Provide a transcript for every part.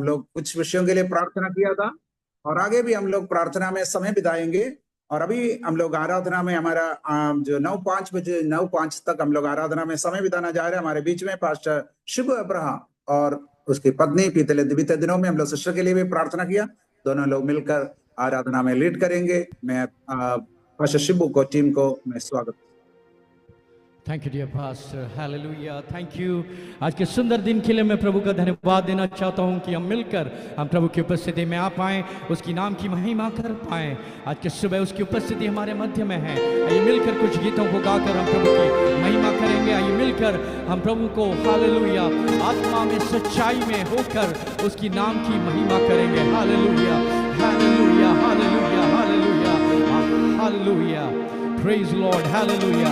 हम लोग कुछ विषयों के लिए प्रार्थना किया था और आगे भी हम लोग प्रार्थना में समय बिताएंगे। और अभी हम लोग आराधना में हमारा जो 9:05 तक हम लोग आराधना में समय बिताना जा रहे हैं। हमारे बीच में पास्टर शिबू अब्राहम और उसकी पत्नी बीते दिनों में हम लोग सिस्टर के लिए भी प्रार्थना किया। दोनों लोग मिलकर आराधना में लीड करेंगे। मैं पास्टर शिबू को, टीम को मैं स्वागत। Thank you dear pastor, hallelujah, thank you. आज के सुंदर दिन के लिए मैं प्रभु का धन्यवाद देना चाहता हूं कि हम मिलकर हम प्रभु की उपस्थिति में आ पाएँ, उसकी नाम की महिमा कर पाएँ। आज के सुबह उसकी उपस्थिति हमारे मध्य में है। आइए मिलकर कुछ गीतों को गाकर हम प्रभु की महिमा करेंगे। आइए मिलकर हम प्रभु को हालेलुया आत्मा में सच्चाई में होकर उसकी नाम की महिमा करेंगे। Hallelujah hallelujah hallelujah hallelujah hallelujah, praise lord, hallelujah.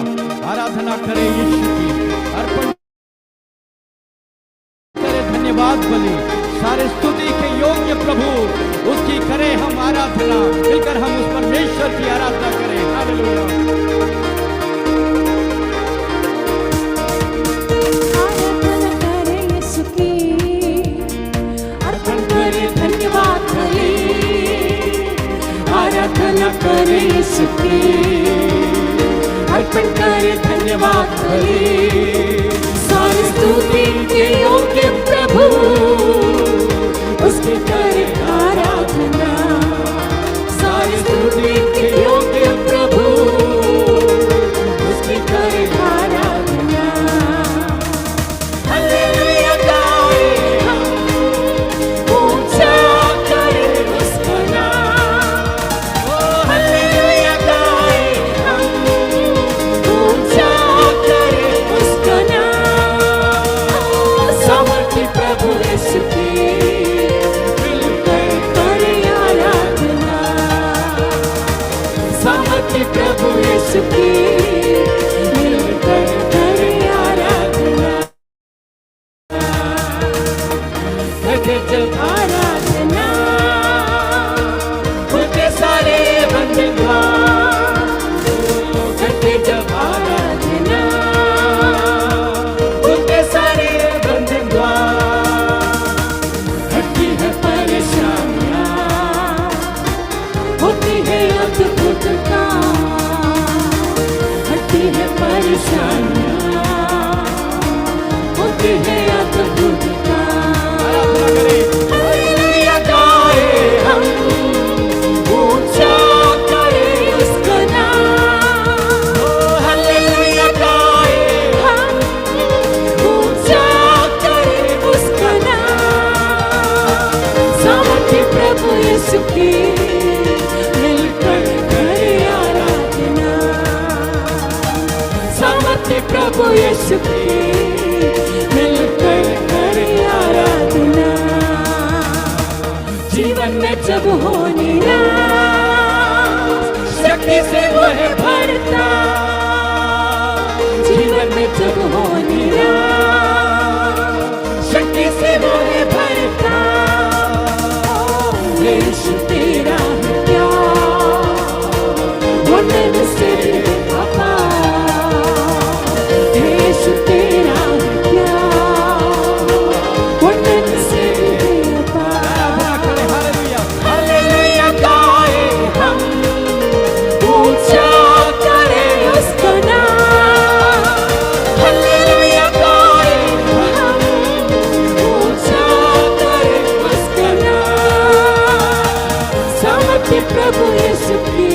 आराधना करें यीशु की, अर्पण करें धन्यवाद बलि, सारे स्तुति के योग्य प्रभु उसकी करें हम आराधना। मिलकर हम उस परमेश्वर की आराधना करें। हालेलुया। आराधना करे यीशु की, अर्पण करे धन्यवाद बलि, सारी स्तुति के योग्य प्रभु उसकी करे आराधना। सारी स्तुति के योग्य प्रभु उसकी करे आराधना। हालेलुया गाए हम, ऊंचा करे उसका नाम। हालेलुया गाए हम, ऊंचा करे उसका नाम। सामर्थी प्रभु यीशु की, मिलकर करे आराधना। सामर्थी प्रभु यीशु की, मिलकर करे आराधना। करके जब आराधना, उनके सारे बंधन करके जब आराधना, उनके सारे बंधन हटती है परेशानियां, होती है अद्भुत काम। हटती है परेशानियां, होती है अद्भुत काम। हालेलुया गाए हम, ऊंचा करे उसका नाम। हालेलुया गाए हम, ऊंचा करे उसका नाम। सामर्थी प्रभु यीशु की, मिलकर करे आराधना। सामर्थी प्रभु यीशु की, मिलकर करे आराधना। जीवन में जब हो निराश, शक्ति से वह भरता। जीवन में जब हो निराश, शक्ति से वह भरता। यीशु तेरा है प्यार, वंदन से पापा। यीशु तेरा है प्यार, वंदन से पापा। हालेलुया गाए हम, ऊंचा करे उसका नाम। हालेलुया गाए हम, ऊंचा करे उसका नाम। सामर्थी प्रभु यीशु की,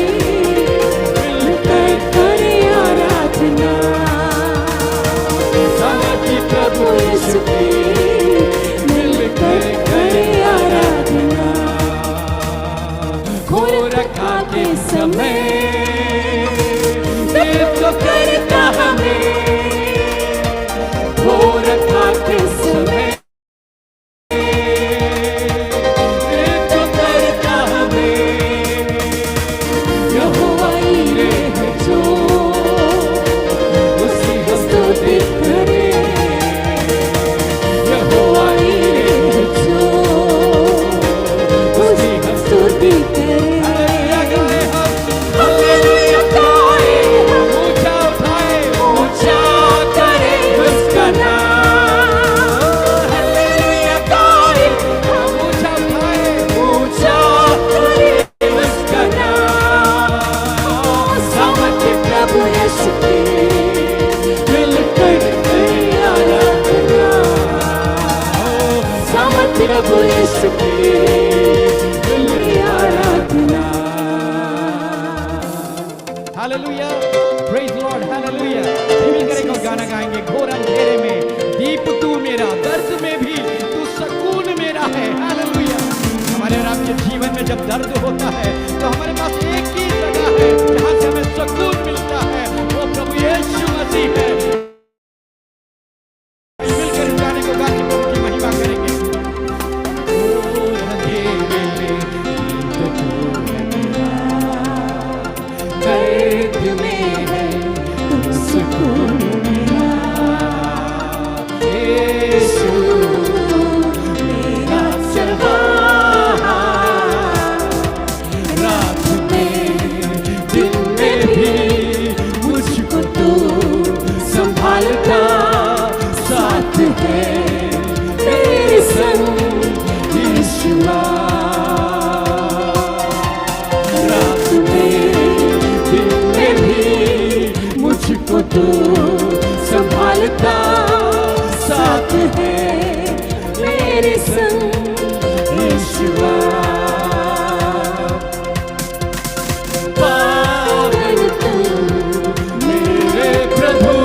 मिलकर करे आराधना। सामर्थी प्रभु यीशु की, मिलकर करे आराधना। घोरखा के समय दिल को करता हमें, घोरखा के समय दिल को करता हमें। यहोवा ईरे है जो, उसी को स्तुति करे। यहोवा ईरे है जो, उसी को स्तुति करे। प्रभु यीशु की तुम्हें आराधना। Hallelujah, praise lord, hallelujah. मिलकर एक और गाना गाएंगे। घोर अंधेरे में दीप तू मेरा, दर्द में भी तू सुकून मेरा है। हालेलुया। हमारे और आपके जीवन में जब दर्द होता है तो हमारे पास एक ही जगह है जहां से हमें सुकून मिलता है, वो प्रभु यीशु मसीह है। मिलकर इस गाने को गा के प्रभु की महिमा करेंगे। घोर अंधेरे में दीप तू मेरा, दर्द में है तू सुकून मेरा। यीशु मेरा चरवाहा, रात में दिन में भी मुझको तू संभालता साथ है मेरे संग यीशुआ। रात में दिन में भी मुझको तू संभालता साथ है मेरे संग यीशुआ। पावन तू मेरे प्रभु,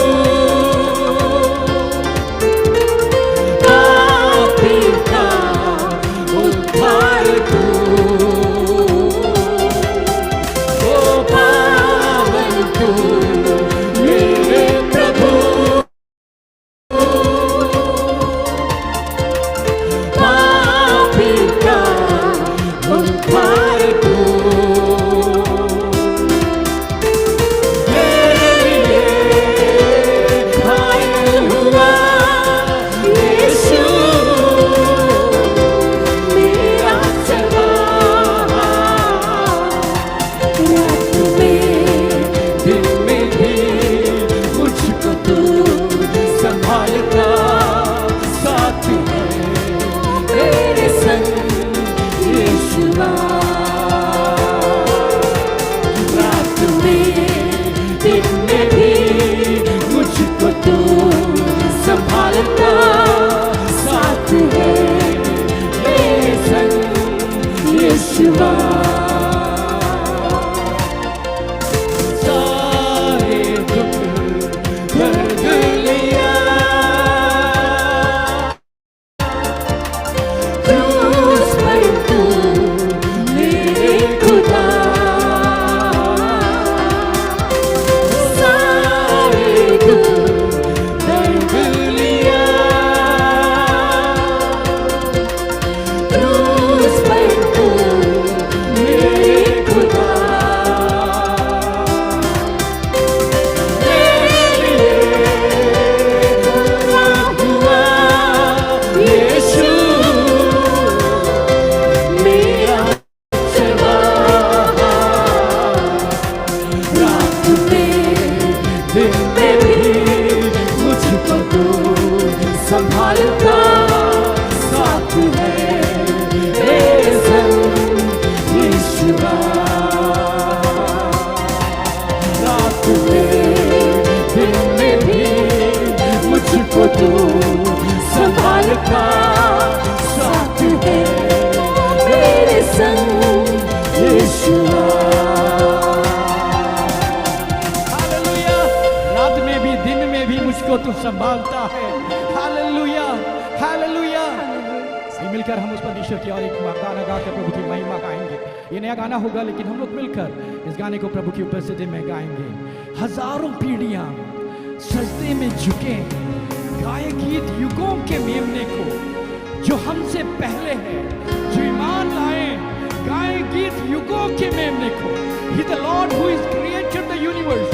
पापी का उद्धार तू। ओ पावन तू मेरे प्रभु, पापी का उद्धार तू। मेरे लिए घायल हुआ यीशु, मेरा चरवाहा। रात में दिन में भी मुझको तू संभालता साथ है मेरे संग यीशुआ। रात में दिन में भी मुझको तू संभालता साथ है मेरे संग यीशुआ। सारे दुख दर्द लिया क्रूस पर तू मेरे खुदा। सारे दुख दर्द लिया क्रूस पर तू मेरे खुदा। मेरे लिए खुदा हुआ यीशु, मेरा चरवाहा। रात में दिन में भी मुझको तू संभालता साथ है मेरे संग यीशुआ। रात में दिन में भी मुझको तू संभालता साथ है मेरे संग यीशुआ। हालेलुया। रात में भी दिन में भी मुझको तू संभालता है। Hallelujah, hallelujah. मिलकर हम उस परमेश्वर की और एक गाना गाकर प्रभु की महिमा गाएंगे। ये नया गाना होगा लेकिन हम लोग मिलकर इस गाने को प्रभु की उपस्थिति में गाएंगे। हजारों पीढ़ियां सजदे में झुके गाए गीत युगों के मेमने को, जो हमसे पहले है, जो ईमान लाए गाए गीत युगों के मेमने को। He the lord who is created the universe,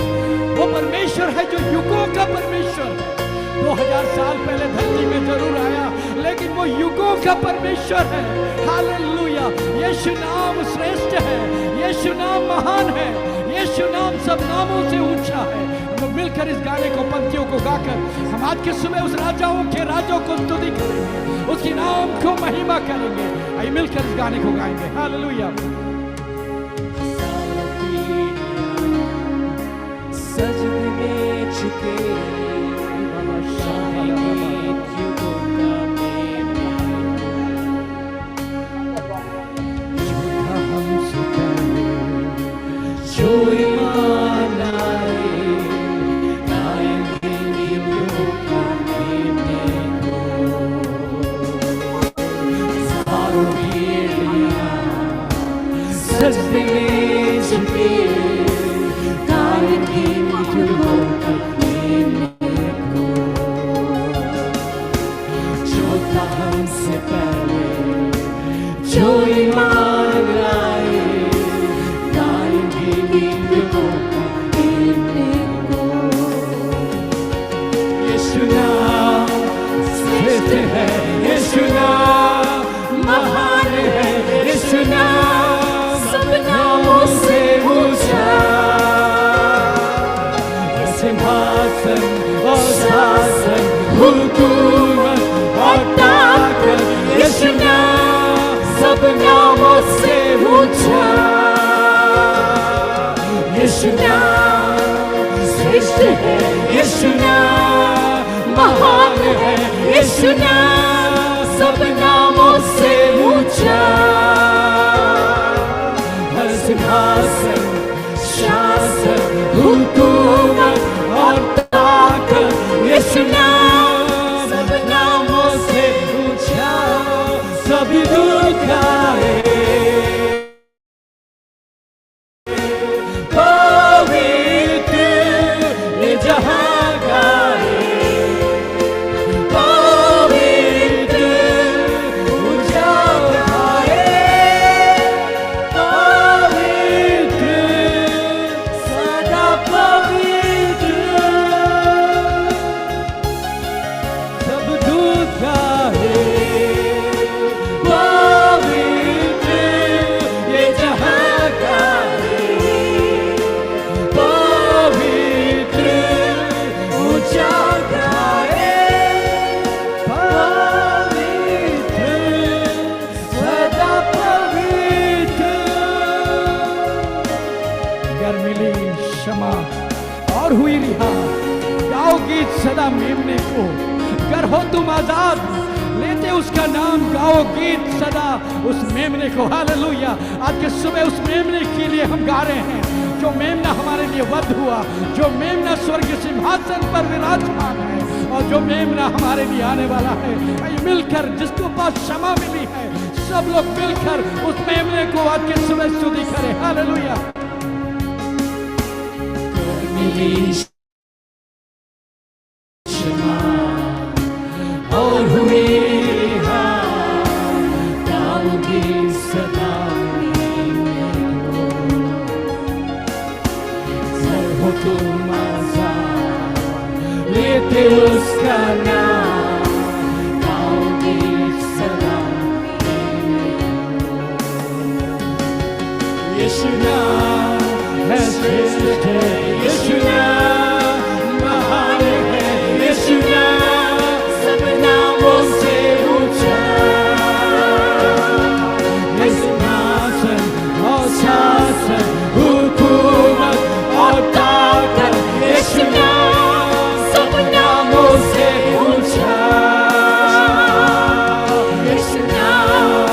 वो परमेश्वर है जो युगों का परमेश्वर है। 2000 साल पहले धरती में जरूर आया लेकिन वो युगों का परमेश्वर है। हालेलुया। यीशु नाम श्रेष्ठ है, यीशु नाम महान है, यीशु नाम सब नामों से ऊंचा है। हम लोग मिलकर इस गाने को, पंक्तियों को गाकर हम आज के सुबह उस राजाओं के राजों को स्तुति करेंगे, उसके नाम को महिमा करेंगे। आइए मिलकर इस गाने को गाएंगे। हालेलुया। सजदे में झुके भी एलिया सजदे में झुके गाएंगे मधुरों के को जो था हमसे पहले जो ईमान लाए गाएंगे मधुरों के को यीशु नाम श्रेष्ठ है, यीशु नाम महान है, यीशु नाम सब नामों से ऊंचा। सिंहासन और शासन हुकूमत और ताकत यीशु नाम सब नामों से ऊंचा। यीशु नाम श्रेष्ठ है, यीशु नाम महान है, यीशु नाम सब नामों से ऊंचा। हर सिंहासन शासन हुकूमत और ताकत यीशु नाम सब नामों से ऊंचा। सभी दूर गाए पवित्र ये जहां गाए पवित्र ऊंचा गाए पवित्र सदा पवित्र सब दूत गाए पवित्र ये जहां गाए पवित्र ऊंचा गाए पवित्र सदा पवित्र। गर मिली क्षमा और हुई रिहा, गाओ गीत सदा मेमने को। गर हो तुम आजाद लेते उसका नाम, गाओ गीत सदा उस मेमने को। हालेलुया। आज के सुबह उस मेमने के लिए हम गा रहे हैं, जो मेमना हमारे लिए वध हुआ, जो मेमना स्वर्ग सिंहासन पर विराजमान है, और जो मेमना हमारे लिए आने वाला है। आइए मिलकर, जिसको पास क्षमा मिली है, सब लोग मिलकर उस मेमने को आज के सुबह स्तुति करें। हालेलुया। मिली क्षमा और हुई रिहा, गाओगे सदा मेमने को। जब हो तुम आजाद लेते उसका नाम, गाओगे सदा मेमने को। यीशु नाम है श्रेष्ठ है, यीशु नाम महान है, यीशु नाम सब नामों से ऊंचा। सिंहासन और शासन हुकूमत और ताकत यीशु नाम सब नामों से ऊंचा। यीशु नाम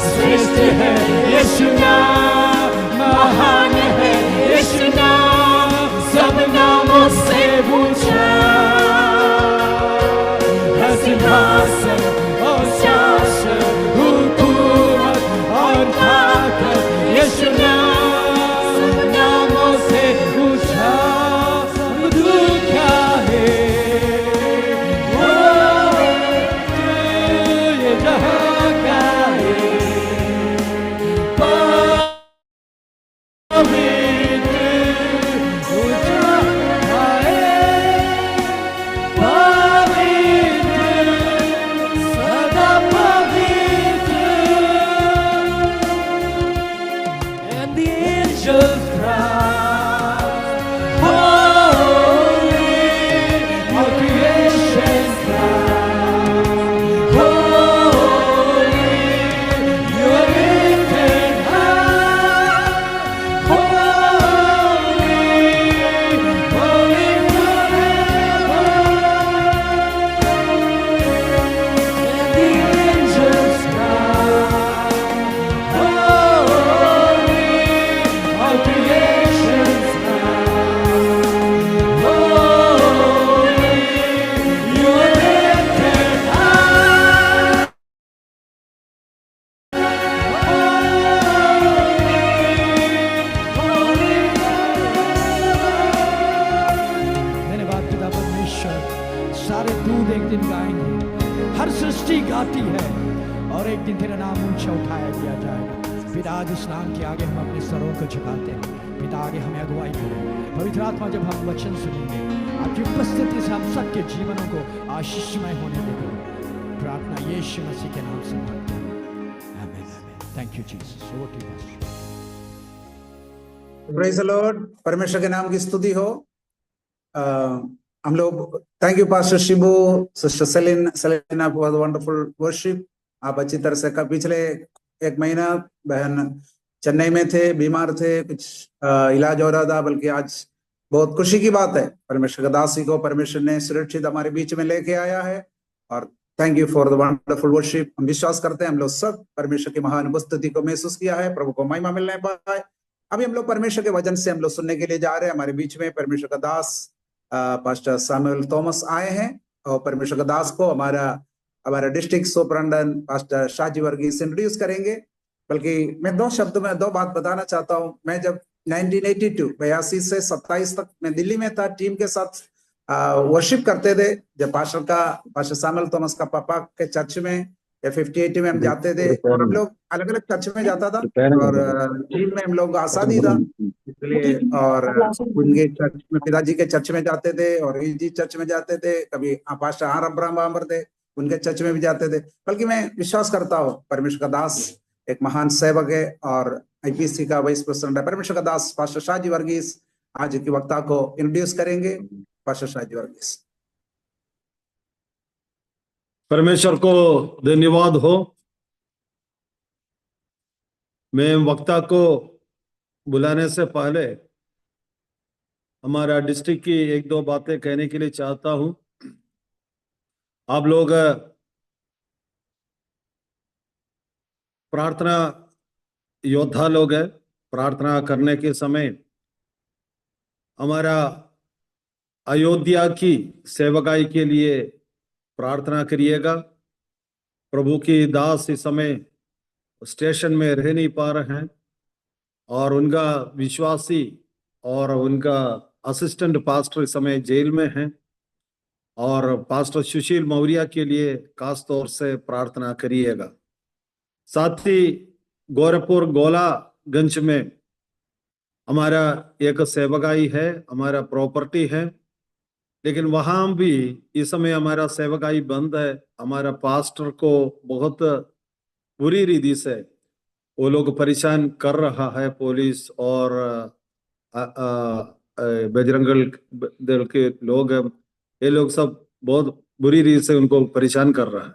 श्रेष्ठ है, यीशु नाम महान है, यीशु नाम सब नाम दिन गाएंगे, हर सृष्टि गाती है, और एक दिन तेरा नाम ऊंचा उठाया दिया जाएगा। पिता, आज इस नाम के आगे हम अपने सरों को झुकाते हैं। पिता, आगे हमें अगुवाई करें। पवित्र आत्मा, जब हम वचन सुनेंगे, आपकी उपस्थिति से हम सबके जीवनों को आशीषमय होने देगा। प्रार्थना यीशु मसीह के नाम से मांगते हैं, आमीन, आमीन। Thank you Jesus. Over to you pastor. Praise the lord. परमेश्वर के नाम की स्तुति हो। हम लोग thank you pastor Shibu, sister Selina for the wonderful worship. आप अच्छी तरह से पिछले एक महीना बहन चेन्नई में थे, बीमार थे, कुछ इलाज हो रहा था, बल्कि आज बहुत खुशी की बात है, परमेश्वर का दासी को परमेश्वर ने सुरक्षित हमारे बीच में लेके आया है। और thank you for the wonderful worship. हम विश्वास करते हैं हम लोग सब परमेश्वर की महान उपस्थिति को महसूस किया है, प्रभु को महिमा मिलने पाए। अभी हम लोग परमेश्वर के वचन से हम लोग सुनने के लिए जा रहे हैं। हमारे बीच में परमेश्वर का दास पास्टर सैमुअल थॉमस आए हैं, और परमेश्वर का दास को हमारा district superintendent pastor Shaji Varghese introduce करेंगे। बल्कि मैं दो शब्द में दो बात बताना चाहता हूँ। मैं जब 1982 से 27 तक मैं दिल्ली में था, टीम के साथ वर्शिप करते थे। जब पास्टर सैमुअल थॉमस का पापा के चर्च में या 58 में हम जाते थे, और हम लोग अलग अलग चर्च में जाता था, और टीम में हम लोग आसादी था इसलिए, और उनके चर्च में, पिताजी के चर्च में जाते थे, और जी चर्च में जाते थे, कभी पास्टर आर अब्राहम बाबर थे, उनके चर्च में भी जाते थे। बल्कि मैं विश्वास करता हूँ परमेश्वर का दास एक महान सेवक है, और आईपीसी का वाइस प्रेसिडेंट है। परमेश्वर का दास पास्टर शाहजी वर्गीस आज की वक्ता को इंट्रोड्यूस करेंगे। पास्टर शाहजी वर्गीस। परमेश्वर को धन्यवाद हो। मैं वक्ता को बुलाने से पहले हमारा डिस्ट्रिक्ट की एक दो बातें कहने के लिए चाहता हूं। आप लोग प्रार्थना योद्धा लोग हैं। प्रार्थना करने के समय हमारा अयोध्या की सेवकाई के लिए प्रार्थना करिएगा। प्रभु की दास इस समय स्टेशन में रह नहीं पा रहे हैं, और उनका विश्वासी और उनका असिस्टेंट पास्टर इस समय जेल में हैं, और पास्टर सुशील मौर्य के लिए खास तौर से प्रार्थना करिएगा। साथ ही गोरखपुर गोलागंज में हमारा एक सेवकाई है, हमारा प्रॉपर्टी है, लेकिन वहां भी इस समय हमारा सेवकाई बंद है। हमारा पास्टर को बहुत बुरी रीति से वो लोग परेशान कर रहा है, पुलिस और बजरंग दल के लोग, ये लोग सब बहुत बुरी रीति से उनको परेशान कर रहा है।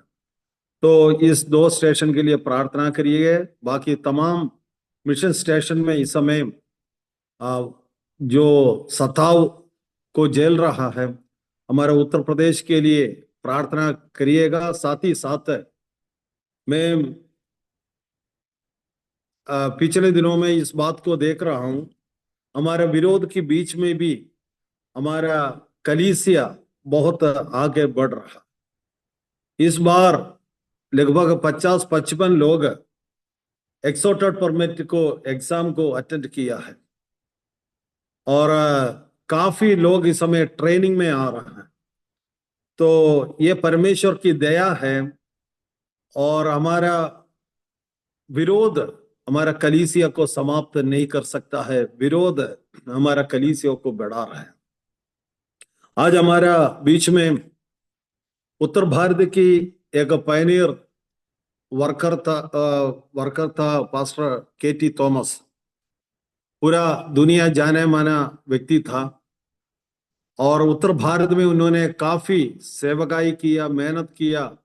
तो इस दो स्टेशन के लिए प्रार्थना करिए। बाकी तमाम मिशन स्टेशन में इस समय जो सताव को झेल रहा है, हमारा उत्तर प्रदेश के लिए प्रार्थना करिएगा। साथ ही साथ मैं पिछले दिनों में इस बात को देख रहा हूं, हमारे विरोध के बीच में भी हमारा कलीसिया बहुत आगे बढ़ रहा। इस बार लगभग 50-55 लोग एक्सोटेड परमिट को एग्जाम को अटेंड किया है, और काफी लोग इस समय ट्रेनिंग में आ रहे हैं। तो ये परमेश्वर की दया है, और हमारा विरोध हमारा कलीसिया को समाप्त नहीं कर सकता है। विरोध हमारा कलीसिया को बढ़ा रहा है। आज हमारा बीच में उत्तर भारत की एक पायनियर वर्कर था पास्टर केटी थॉमस। पूरा दुनिया जाने माना व्यक्ति था, और उत्तर भारत में उन्होंने काफी सेवकाई किया, मेहनत किया,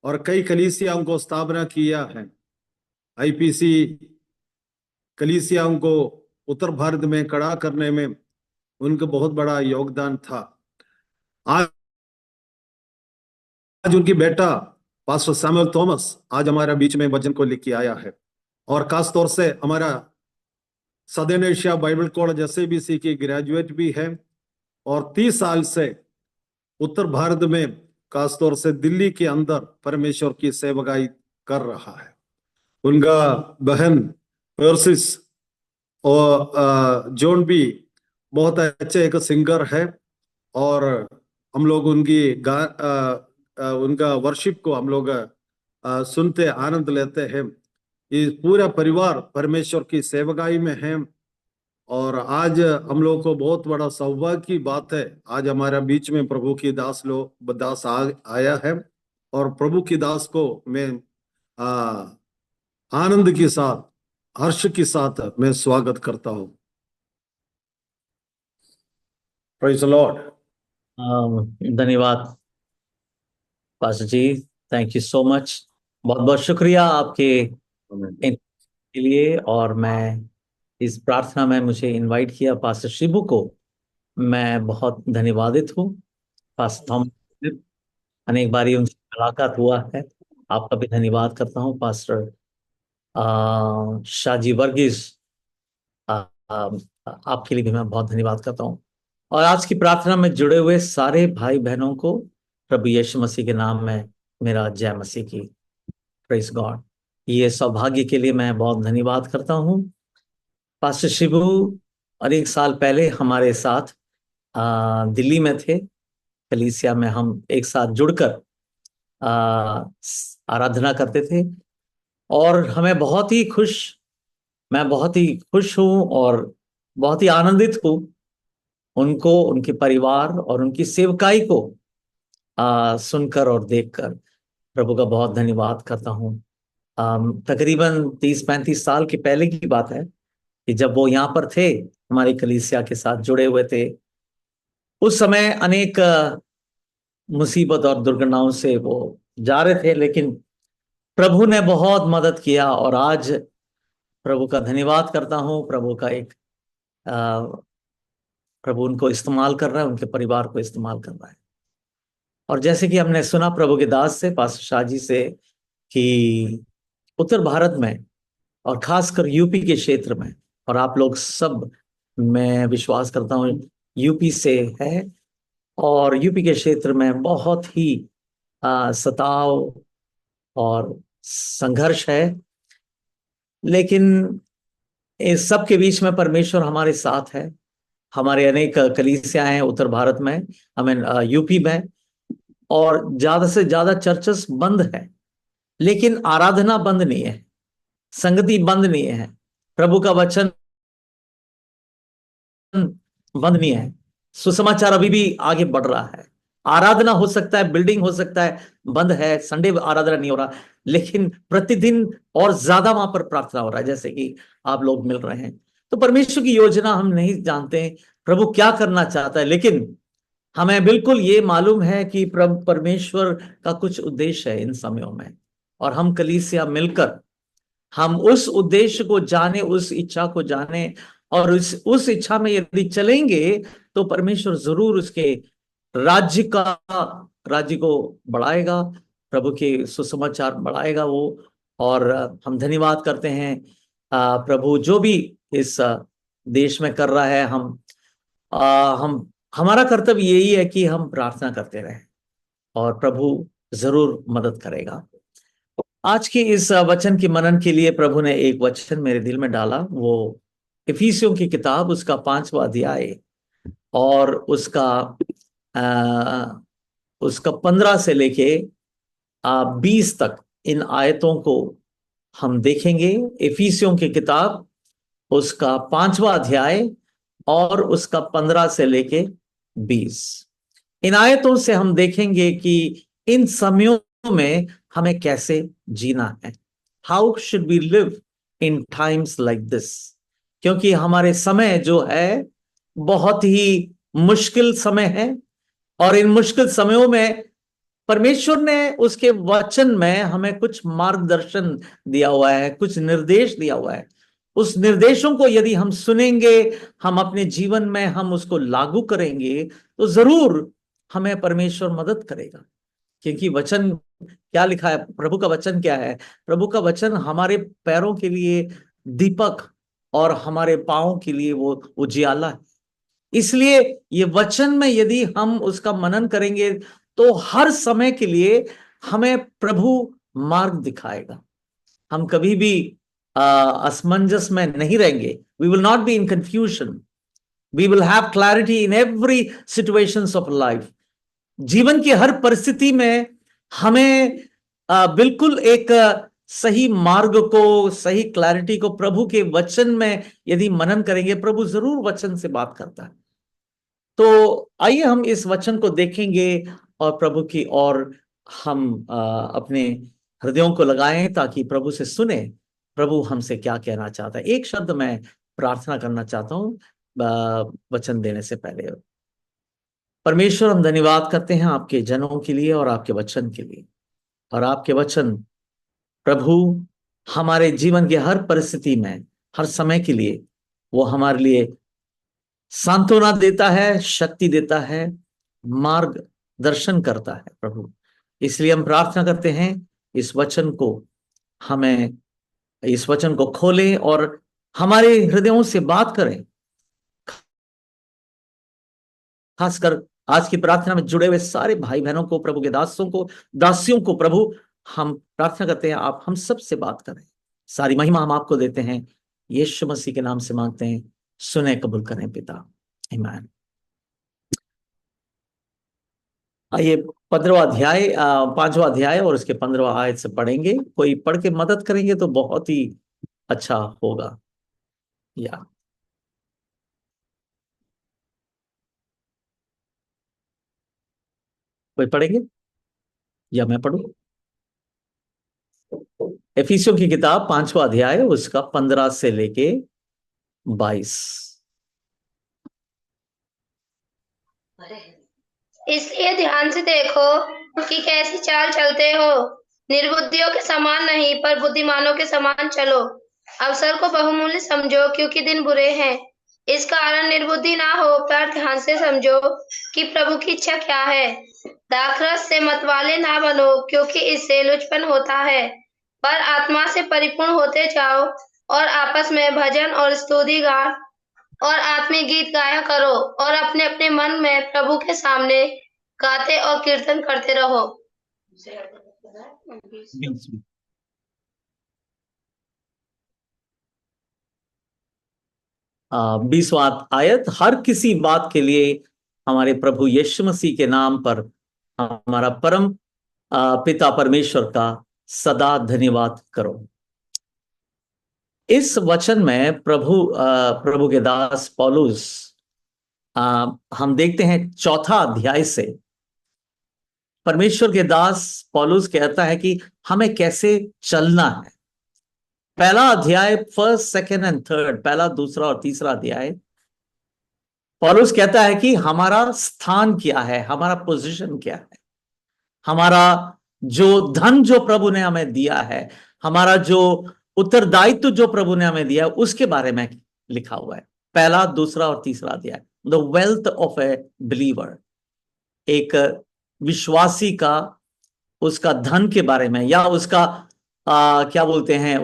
और कई कलीसियाओं को स्थापना किया है। आईपीसी कलीसियाओं को उत्तर भारत में खड़ा करने में उनका बहुत बड़ा योगदान था। आज उनकी बेटा पास्टर सैमुअल थॉमस आज हमारा बीच में वचन को लेके आया है, और खास तौर से हमारा southern Asia Bible college SABC की ग्रेजुएट भी है, और 30 साल से उत्तर भारत में खास तौर से दिल्ली के अंदर परमेश्वर की सेवकाई कर रहा है। उनका बहन पर्सिस और जॉन भी बहुत अच्छे एक सिंगर है, और हम लोग उनका वर्शिप को हम लोग सुनते आनंद लेते हैं। ये पूरा परिवार परमेश्वर की सेवकाई में है और आज हम लोग को बहुत बड़ा सौभाग्य की बात है, आज हमारे बीच में प्रभु की दास आया है और प्रभु की दास को मैं आनंद के साथ, हर्ष के साथ मैं स्वागत करता हूं। Praise the lord. धन्यवाद pastor ji, thank you so much. बहुत बहुत शुक्रिया आपके के लिए। और मैं इस प्रार्थना में मुझे इनवाइट किया पास्टर शिबू को, मैं बहुत धन्यवादित हूँ। पास्टर थॉमस, अनेक बारी उनसे मुलाकात हुआ है, आपका भी धन्यवाद करता हूँ। पास्टर शाहजी वर्गीस, आपके लिए भी मैं बहुत धन्यवाद करता हूँ। और आज की प्रार्थना में जुड़े हुए सारे भाई बहनों को प्रभु यीशु मसीह के नाम में मेरा जय मसीह की। Praise God. ये सौभाग्य के लिए मैं बहुत धन्यवाद करता हूँ। पास्टर शिबू और एक साल पहले हमारे साथ दिल्ली में थे, कलीसिया में हम एक साथ जुड़कर आराधना करते थे और मैं बहुत ही खुश हूँ और बहुत ही आनंदित हूँ उनको, उनके परिवार और उनकी सेवकाई को सुनकर और देखकर। प्रभु का बहुत धन्यवाद करता हूँ। तकरीबन 30-35 साल के पहले की बात है कि जब वो यहाँ पर थे, हमारी कलीसिया के साथ जुड़े हुए थे। उस समय अनेक मुसीबत और दुर्घटनाओं से वो जा रहे थे, लेकिन प्रभु ने बहुत मदद किया और आज प्रभु का धन्यवाद करता हूँ। प्रभु उनको इस्तेमाल कर रहा है, उनके परिवार को इस्तेमाल कर रहा है। और जैसे कि हमने सुना प्रभु के दास से, पास्टर शाह जी से, कि उत्तर भारत में और खासकर यूपी के क्षेत्र में, और आप लोग सब, मैं विश्वास करता हूँ यूपी से है, और यूपी के क्षेत्र में बहुत ही सताव और संघर्ष है, लेकिन इस सब के बीच में परमेश्वर हमारे साथ है। हमारे अनेक कलीसियाएं हैं उत्तर भारत में, यूपी में, और ज्यादा से ज्यादा चर्चेस बंद है, लेकिन आराधना बंद नहीं है, संगति बंद नहीं है, प्रभु का वचन बंद नहीं है, सुसमाचार अभी भी आगे बढ़ रहा है। आराधना हो सकता है, बिल्डिंग हो सकता है बंद है, संडे आराधना नहीं हो रहा, लेकिन प्रतिदिन और ज्यादा वहां पर प्रार्थना हो रहा है, जैसे कि आप लोग मिल रहे हैं। तो परमेश्वर की योजना हम नहीं जानते प्रभु क्या करना चाहता है, लेकिन हमें बिल्कुल ये मालूम है कि प्रभु परमेश्वर का कुछ उद्देश्य है इन समयों में, और हम कलीसिया मिलकर हम उस उद्देश्य को जाने, उस इच्छा को जाने, और उस इच्छा में यदि चलेंगे तो परमेश्वर जरूर उसके राज्य को बढ़ाएगा, प्रभु के सुसमाचार बढ़ाएगा वो। और हम धन्यवाद करते हैं प्रभु जो भी इस देश में कर रहा है। हमारा कर्तव्य यही है कि हम प्रार्थना करते रहें और प्रभु जरूर मदद करेगा। आज के इस वचन के मनन के लिए प्रभु ने एक वचन मेरे दिल में डाला, वो इफिसियों की किताब, उसका 5वां अध्याय और उसका 15 से लेके 20 तक इन आयतों को हम देखेंगे। इफिसियों की किताब उसका 5वां अध्याय और उसका 15 से लेके 20। इन आयतों से हम देखेंगे कि इन समयों में हमें कैसे जीना है, how should we live in times like this. क्योंकि हमारे समय जो है बहुत ही मुश्किल समय है, और इन मुश्किल समयों में परमेश्वर ने उसके वचन में हमें कुछ मार्गदर्शन दिया हुआ है, कुछ निर्देश दिया हुआ है। उस निर्देशों को यदि हम सुनेंगे, हम अपने जीवन में हम उसको लागू करेंगे, तो जरूर हमें परमेश्वर मदद करेगा। क्योंकि वचन क्या लिखा है, प्रभु का वचन क्या है? प्रभु का वचन हमारे पैरों के लिए दीपक और हमारे पांवों के लिए वो उजियाला है। इसलिए ये वचन में यदि हम उसका मनन करेंगे तो हर समय के लिए हमें प्रभु मार्ग दिखाएगा। हम कभी भी असमंजस में नहीं रहेंगे। We will not be in confusion, we will have clarity in every situations of life. जीवन की हर परिस्थिति में हमें बिल्कुल एक सही मार्ग को, सही क्लैरिटी को प्रभु के वचन में यदि मनन करेंगे, प्रभु जरूर वचन से बात करता है। तो आइए हम इस वचन को देखेंगे और प्रभु की ओर हम अपने हृदयों को लगाएं ताकि प्रभु से सुने प्रभु हमसे क्या कहना चाहता है। एक शब्द मैं प्रार्थना करना चाहता हूं वचन देने से पहले। परमेश्वर, हम धन्यवाद करते हैं आपके जनों के लिए और आपके वचन के लिए। और आपके वचन प्रभु हमारे जीवन की हर परिस्थिति में, हर समय के लिए वो हमारे लिए सांत्वना देता है, शक्ति देता है, मार्ग दर्शन करता है प्रभु। इसलिए हम प्रार्थना करते हैं इस वचन को खोलें और हमारे हृदयों से बात करें। खासकर आज की प्रार्थना में जुड़े हुए सारे भाई बहनों को, प्रभु के दासियों को प्रभु हम प्रार्थना करते हैं आप हम सब से बात करें। सारी महिमा हम आपको देते हैं, यीशु मसीह के नाम से मांगते हैं, सुने कबूल करें पिता, आमीन। आइए 15वां अध्याय 5वां अध्याय और उसके 15वां आयत से पढ़ेंगे। कोई पढ़ के मदद करेंगे तो बहुत ही अच्छा होगा। या कोई पढ़ेंगे या मैं पढ़ूं? एफिसियों की किताब 5वां अध्याय उसका 15 से लेके 22। इसलिए ध्यान से देखो कि कैसी चाल चलते हो, निर्बुद्धियों के समान नहीं पर बुद्धिमानों के समान चलो। अवसर को बहुमूल्य समझो क्योंकि दिन बुरे हैं। इस कारण निर्बुद्धि ना हो पर ध्यान से समझो कि प्रभु की इच्छा क्या है। दाखरस से मतवाले ना बनो क्योंकि इससे लुचपन होता है, पर आत्मा से परिपूर्ण होते जाओ और आपस में भजन और स्तुति गान और आत्मीय गीत गाया करो और अपने अपने मन में प्रभु के सामने गाते और कीर्तन करते रहो। 20वां आयत, हर किसी बात के लिए हमारे प्रभु यीशु मसीह के नाम पर हमारा परम पिता परमेश्वर का सदा धन्यवाद करो। इस वचन में प्रभु के दास पौलुस हम देखते हैं 4था अध्याय से परमेश्वर के दास पौलुस कहता है कि हमें कैसे चलना है। पहला अध्याय 1, 2 एंड 3, पहला, दूसरा और तीसरा अध्याय पौलुस कहता है कि हमारा स्थान क्या है, हमारा पोजीशन क्या है, हमारा जो धन जो प्रभु ने हमें दिया है, हमारा जो उत्तरदायित्व जो प्रभु ने हमें दिया है, उसके बारे में लिखा हुआ है। पहला, दूसरा और तीसरा अध्याय, the wealth of A believer, एक विश्वासी का उसका धन के बारे में, या उसका क्या बोलते हैं,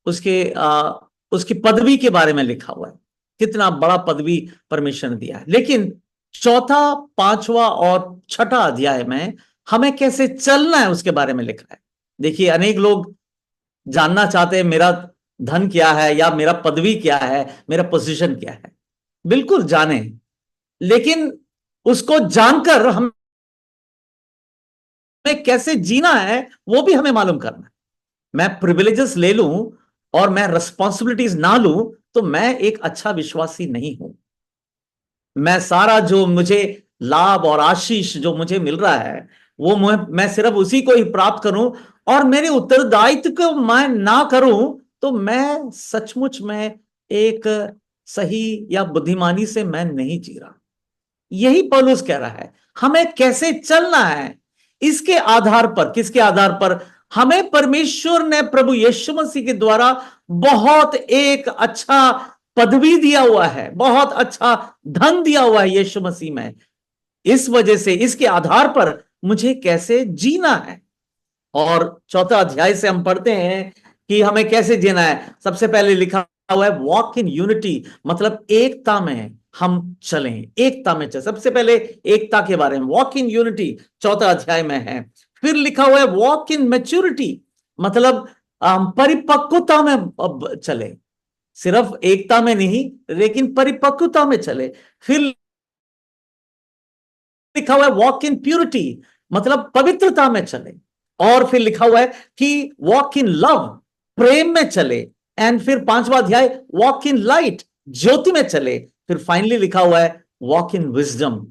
उसकी पदवी के बारे में लिखा हुआ है। कितना बड़ा पदवी परमेश्वर ने दिया है। लेकिन 4, 5वां और 6ठा अध्याय में हमें कैसे चलना है उसके बारे में लिखा है। देखिए, अनेक लोग जानना चाहते हैं मेरा धन क्या है, या मेरा पदवी क्या है, मेरा पोजीशन क्या है। बिल्कुल जाने, लेकिन उसको जानकर हमें कैसे जीना है वो भी हमें मालूम करना है। मैं प्रिविलेजेस ले लूं और मैं रिस्पॉन्सिबिलिटीज ना लूं तो मैं एक अच्छा विश्वासी नहीं हूं। मैं सारा जो मुझे लाभ और आशीष जो मुझे मिल रहा है वो मैं सिर्फ उसी को ही प्राप्त करूं और मेरे उत्तरदायित्व को मैं ना करूं तो मैं सचमुच में एक सही या बुद्धिमानी से मैं नहीं जी रहा। यही पौलुस कह रहा है, हमें कैसे चलना है। इसके आधार पर, किसके आधार पर? हमें परमेश्वर ने प्रभु यीशु मसीह के द्वारा बहुत एक अच्छा पदवी दिया हुआ है, बहुत अच्छा धन दिया हुआ है यीशु मसीह में। इस वजह से, इसके आधार पर मुझे कैसे जीना है। और 4था अध्याय से हम पढ़ते हैं कि हमें कैसे जीना है। सबसे पहले लिखा हुआ है वॉक इन यूनिटी, मतलब एकता में हम चलें, एकता में चलें। सबसे पहले एकता के बारे में वॉक इन यूनिटी 4था अध्याय में है। फिर लिखा हुआ है वॉक इन मैच्योरिटी, मतलब परिपक्वता में चले, सिर्फ एकता में नहीं लेकिन परिपक्वता में चले। फिर लिखा हुआ है वॉक इन प्यूरिटी, मतलब पवित्रता में चले। और फिर लिखा हुआ है कि वॉक इन लव, प्रेम में चले। एंड फिर 5वां अध्याय वॉक इन लाइट, ज्योति में चले। फिर फाइनली लिखा हुआ है वॉक इन विजडम,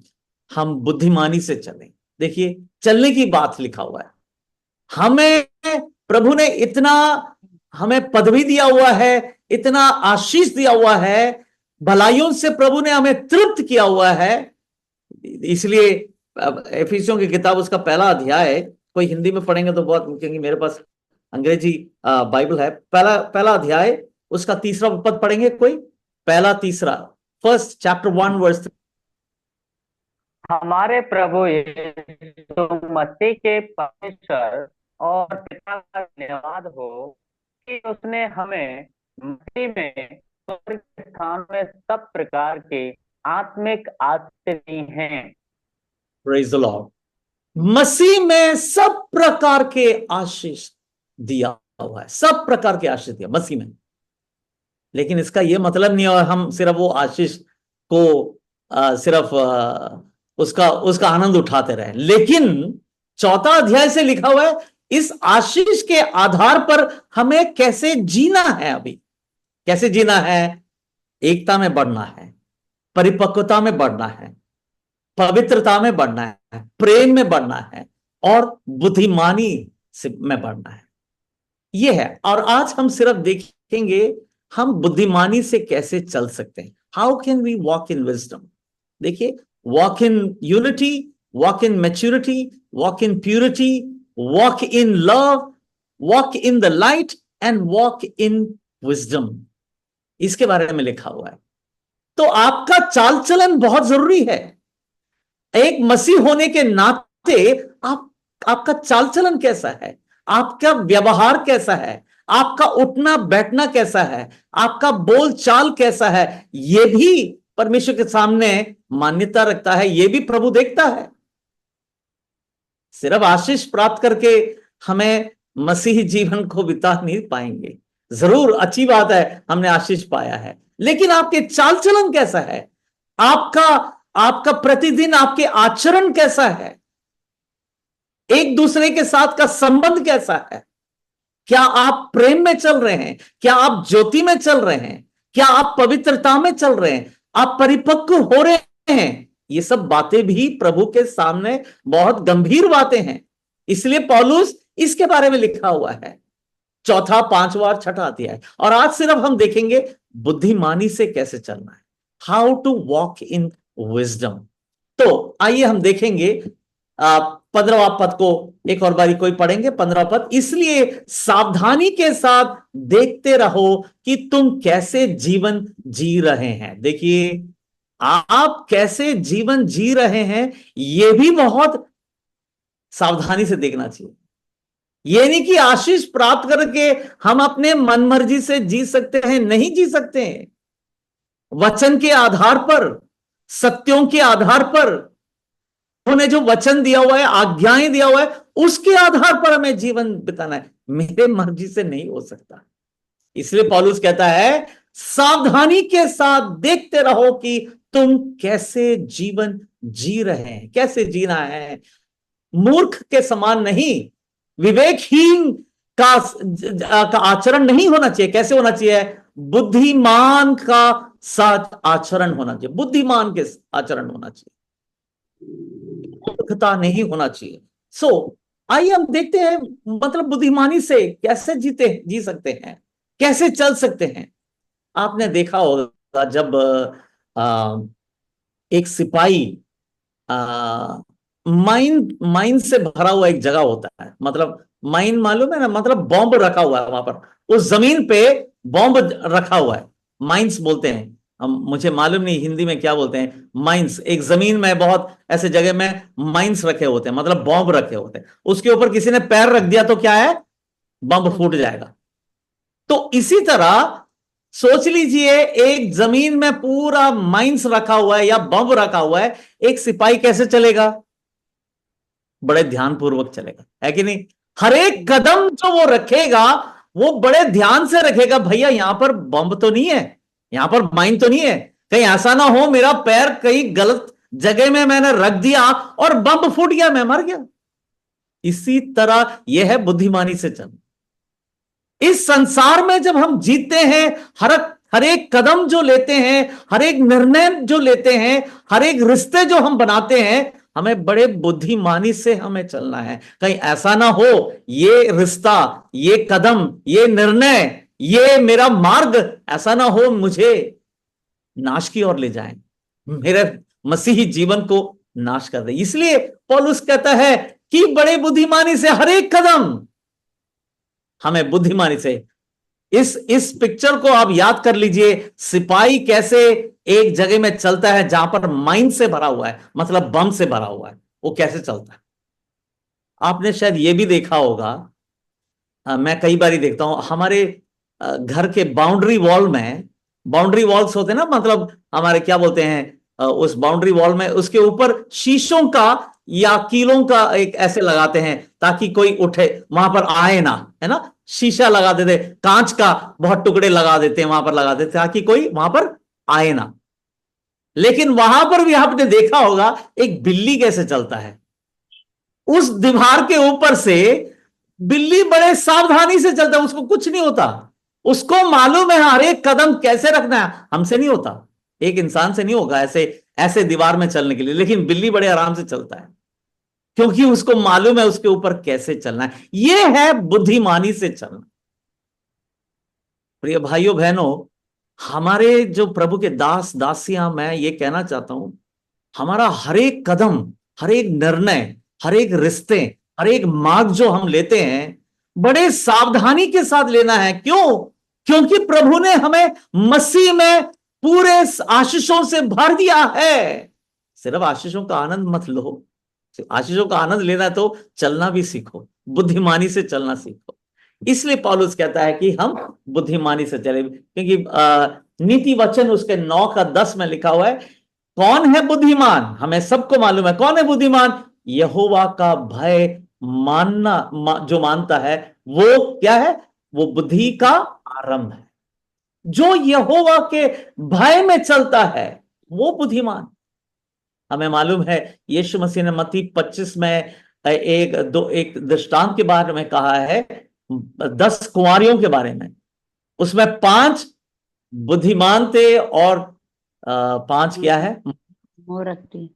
हम बुद्धिमानी से चले। देखिए चलने की बात लिखा हुआ है। हमें प्रभु ने इतना हमें पदवी दिया हुआ है, इतना आशीष दिया हुआ है, भलाइयों से प्रभु ने हमें तृप्त किया हुआ है। इसलिए एफिसियों की किताब उसका पहला अध्याय, कोई हिंदी में पढ़ेंगे तो बहुत, क्योंकि मेरे पास अंग्रेजी बाइबल है। पहला अध्याय उसका 3रा पद पढ़ेंगे कोई? पहला 3, फर्स्ट चैप्टर 1 वर्स। हमारे प्रभु यीशु मसीह के परमेश्वर और पिता का धन्यवाद हो कि उसने हमें मसीह में स्वर्ग के स्थान में सब प्रकार के आत्मिक आशीष दी हैं। Praise the Lord. मसीह में सब प्रकार के आशीष दिया हुआ है, सब प्रकार के आशीष दिया मसीह में। लेकिन इसका यह मतलब नहीं है हम सिर्फ वो आशीष को सिर्फ उसका आनंद उठाते रहे। लेकिन 4था अध्याय से लिखा हुआ है इस आशीष के आधार पर हमें कैसे जीना है। अभी कैसे जीना है? एकता में बढ़ना है, परिपक्वता में बढ़ना है, पवित्रता में बढ़ना है, प्रेम में बढ़ना है और बुद्धिमानी में बढ़ना है। यह है। और आज हम सिर्फ देखेंगे हम बुद्धिमानी से कैसे चल सकते हैं। How can we walk in wisdom. देखिए, walk in unity, walk in maturity, walk in purity, walk in love, walk in the light and walk in wisdom, इसके बारे में लिखा हुआ है। तो आपका चाल चलन बहुत जरूरी है। एक मसीह होने के नाते आपका चाल चलन कैसा है, आपका व्यवहार कैसा है, आपका उठना बैठना कैसा है, आपका बोल चाल कैसा है, यह भी परमेश्वर के सामने मान्यता रखता है। यह भी प्रभु देखता है। सिर्फ आशीष प्राप्त करके हमें मसीही जीवन को बिता नहीं पाएंगे। जरूर अच्छी बात है हमने आशीष पाया है, लेकिन आपके चाल चलन कैसा है, आपका प्रतिदिन आपके आचरण कैसा है, एक दूसरे के साथ का संबंध कैसा है, क्या आप प्रेम में चल रहे हैं, क्या आप ज्योति में चल रहे हैं, क्या आप पवित्रता में चल रहे हैं, आप परिपक्व हो रहे हैं। ये सब बातें भी प्रभु के सामने बहुत गंभीर बातें हैं। इसलिए पौलुस इसके बारे में लिखा हुआ है 4, 5 और 6 अध्याय। और आज सिर्फ हम देखेंगे बुद्धिमानी से कैसे चलना है, how to walk in wisdom. तो आइए हम देखेंगे 15वां पद को एक और बारी कोई पढ़ेंगे। 15वां पद, इसलिए सावधानी के साथ देखते रहो कि तुम कैसे जीवन जी रहे हैं। देखिए, आप कैसे जीवन जी रहे हैं यह भी बहुत सावधानी से देखना चाहिए। यह नहीं कि आशीष प्राप्त करके हम अपने मन मर्जी से जी सकते हैं, नहीं जी सकते हैं। वचन के आधार पर, सत्यों के आधार पर, उन्होंने जो वचन दिया हुआ है, आज्ञाएं दिया हुआ है, उसके आधार पर हमें जीवन बिताना है। मेरे मर्जी से नहीं हो सकता। इसलिए पौलुस कहता है सावधानी के साथ देखते रहो कि तुम कैसे जीवन जी रहे हैं, कैसे जीना है। मूर्ख के समान नहीं, विवेकहीन का आचरण नहीं होना चाहिए। कैसे होना चाहिए? बुद्धिमान का साथ आचरण होना चाहिए, बुद्धिमान के आचरण होना चाहिए, मूर्खता नहीं होना चाहिए। आइए हम देखते हैं मतलब बुद्धिमानी से कैसे जी सकते हैं, कैसे चल सकते हैं। आपने देखा होगा जब एक सिपाही माइन से भरा हुआ एक जगह होता है, मतलब माइन मालूम है ना, मतलब बॉम्ब रखा हुआ है वहां पर, उस जमीन पे बॉम्ब रखा हुआ है, माइंस बोलते हैं हम, मुझे मालूम नहीं हिंदी में क्या बोलते हैं। माइंस, एक जमीन में बहुत ऐसे जगह में माइंस रखे होते हैं, मतलब बॉम्ब रखे होते हैं। उसके ऊपर किसी ने पैर रख दिया तो क्या है? बम फूट जाएगा। तो इसी तरह सोच लीजिए एक जमीन में पूरा माइंस रखा हुआ है या बम रखा हुआ है, एक सिपाही कैसे चलेगा? बड़े ध्यानपूर्वक चलेगा, है कि नहीं? हर एक कदम जो वो रखेगा वो बड़े ध्यान से रखेगा। भैया यहां पर बम तो नहीं है, यहां पर माइन तो नहीं है, कहीं ऐसा ना हो मेरा पैर कहीं गलत जगह में मैंने रख दिया और बम फूट गया, मैं मर गया। इसी तरह यह है बुद्धिमानी से चलना। इस संसार में जब हम जीते हैं, हर एक कदम जो लेते हैं, हर एक निर्णय जो लेते हैं, हर एक रिश्ते जो हम बनाते हैं, हमें बड़े बुद्धिमानी से हमें चलना है। कहीं ऐसा ना हो ये रिश्ता, ये कदम, ये निर्णय, ये मेरा मार्ग ऐसा ना हो मुझे नाश की ओर ले जाए, मेरे मसीही जीवन को नाश कर दे। इसलिए पौलुस कहता है कि बड़े बुद्धिमानी से हर एक कदम हमें बुद्धिमानी से। इस पिक्चर को आप याद कर लीजिए, सिपाही कैसे एक जगह में चलता है जहां पर माइन से भरा हुआ है, मतलब बम से भरा हुआ है, वो कैसे चलता है। आपने शायद ये भी देखा होगा, मैं कई बार देखता हूं हमारे घर के बाउंड्री वॉल में, बाउंड्री वॉल्स होते हैं ना, मतलब हमारे क्या बोलते हैं उस बाउंड्री वॉल में, उसके ऊपर शीशों का या कीलों का एक ऐसे लगाते हैं ताकि कोई उठे वहां पर आए ना, है ना। शीशा लगा देते, कांच का बहुत टुकड़े लगा देते हैं वहां पर, लगा देते ताकि कोई वहां पर आए ना। लेकिन वहां पर भी आपने देखा होगा एक बिल्ली कैसे चलता है, उस दीवार के ऊपर से बिल्ली बड़े सावधानी से चलता है, उसको कुछ नहीं होता, उसको मालूम है हर एक कदम कैसे रखना है। हमसे नहीं होता, एक इंसान से नहीं होगा ऐसे ऐसे दीवार में चलने के लिए, लेकिन बिल्ली बड़े आराम से चलता है क्योंकि उसको मालूम है उसके ऊपर कैसे चलना है। यह है बुद्धिमानी से चलना। प्रिय भाइयों बहनों, हमारे जो प्रभु के दास दासियां, मैं ये कहना चाहता हूं, हमारा हर एक कदम, हर एक निर्णय, हर एक रिश्ते, हर एक मार्ग जो हम लेते हैं, बड़े सावधानी के साथ लेना है। क्यों? क्योंकि प्रभु ने हमें मसीह में पूरे आशीषों से भर दिया है। सिर्फ आशीषों का आनंद मत लो, आशीषों का आनंद लेना है तो चलना भी सीखो, बुद्धिमानी से चलना सीखो। इसलिए पौलुस कहता है कि हम बुद्धिमानी से चले, क्योंकि नीति वचन उसके 9:10 में लिखा हुआ है, कौन है बुद्धिमान? हमें सबको मालूम है कौन है बुद्धिमान। यहोवा का भय जो मानता है वो क्या है? वो बुद्धि का आरंभ है। जो यहोवा के भय में चलता है वो बुद्धिमान। हमें मालूम है यीशु मसीह ने मत्ती 25 में एक दृष्टांत के बारे में कहा है, 10 कुंवारियों के बारे में। उसमें 5 बुद्धिमान थे और 5 क्या है? मूर्ख।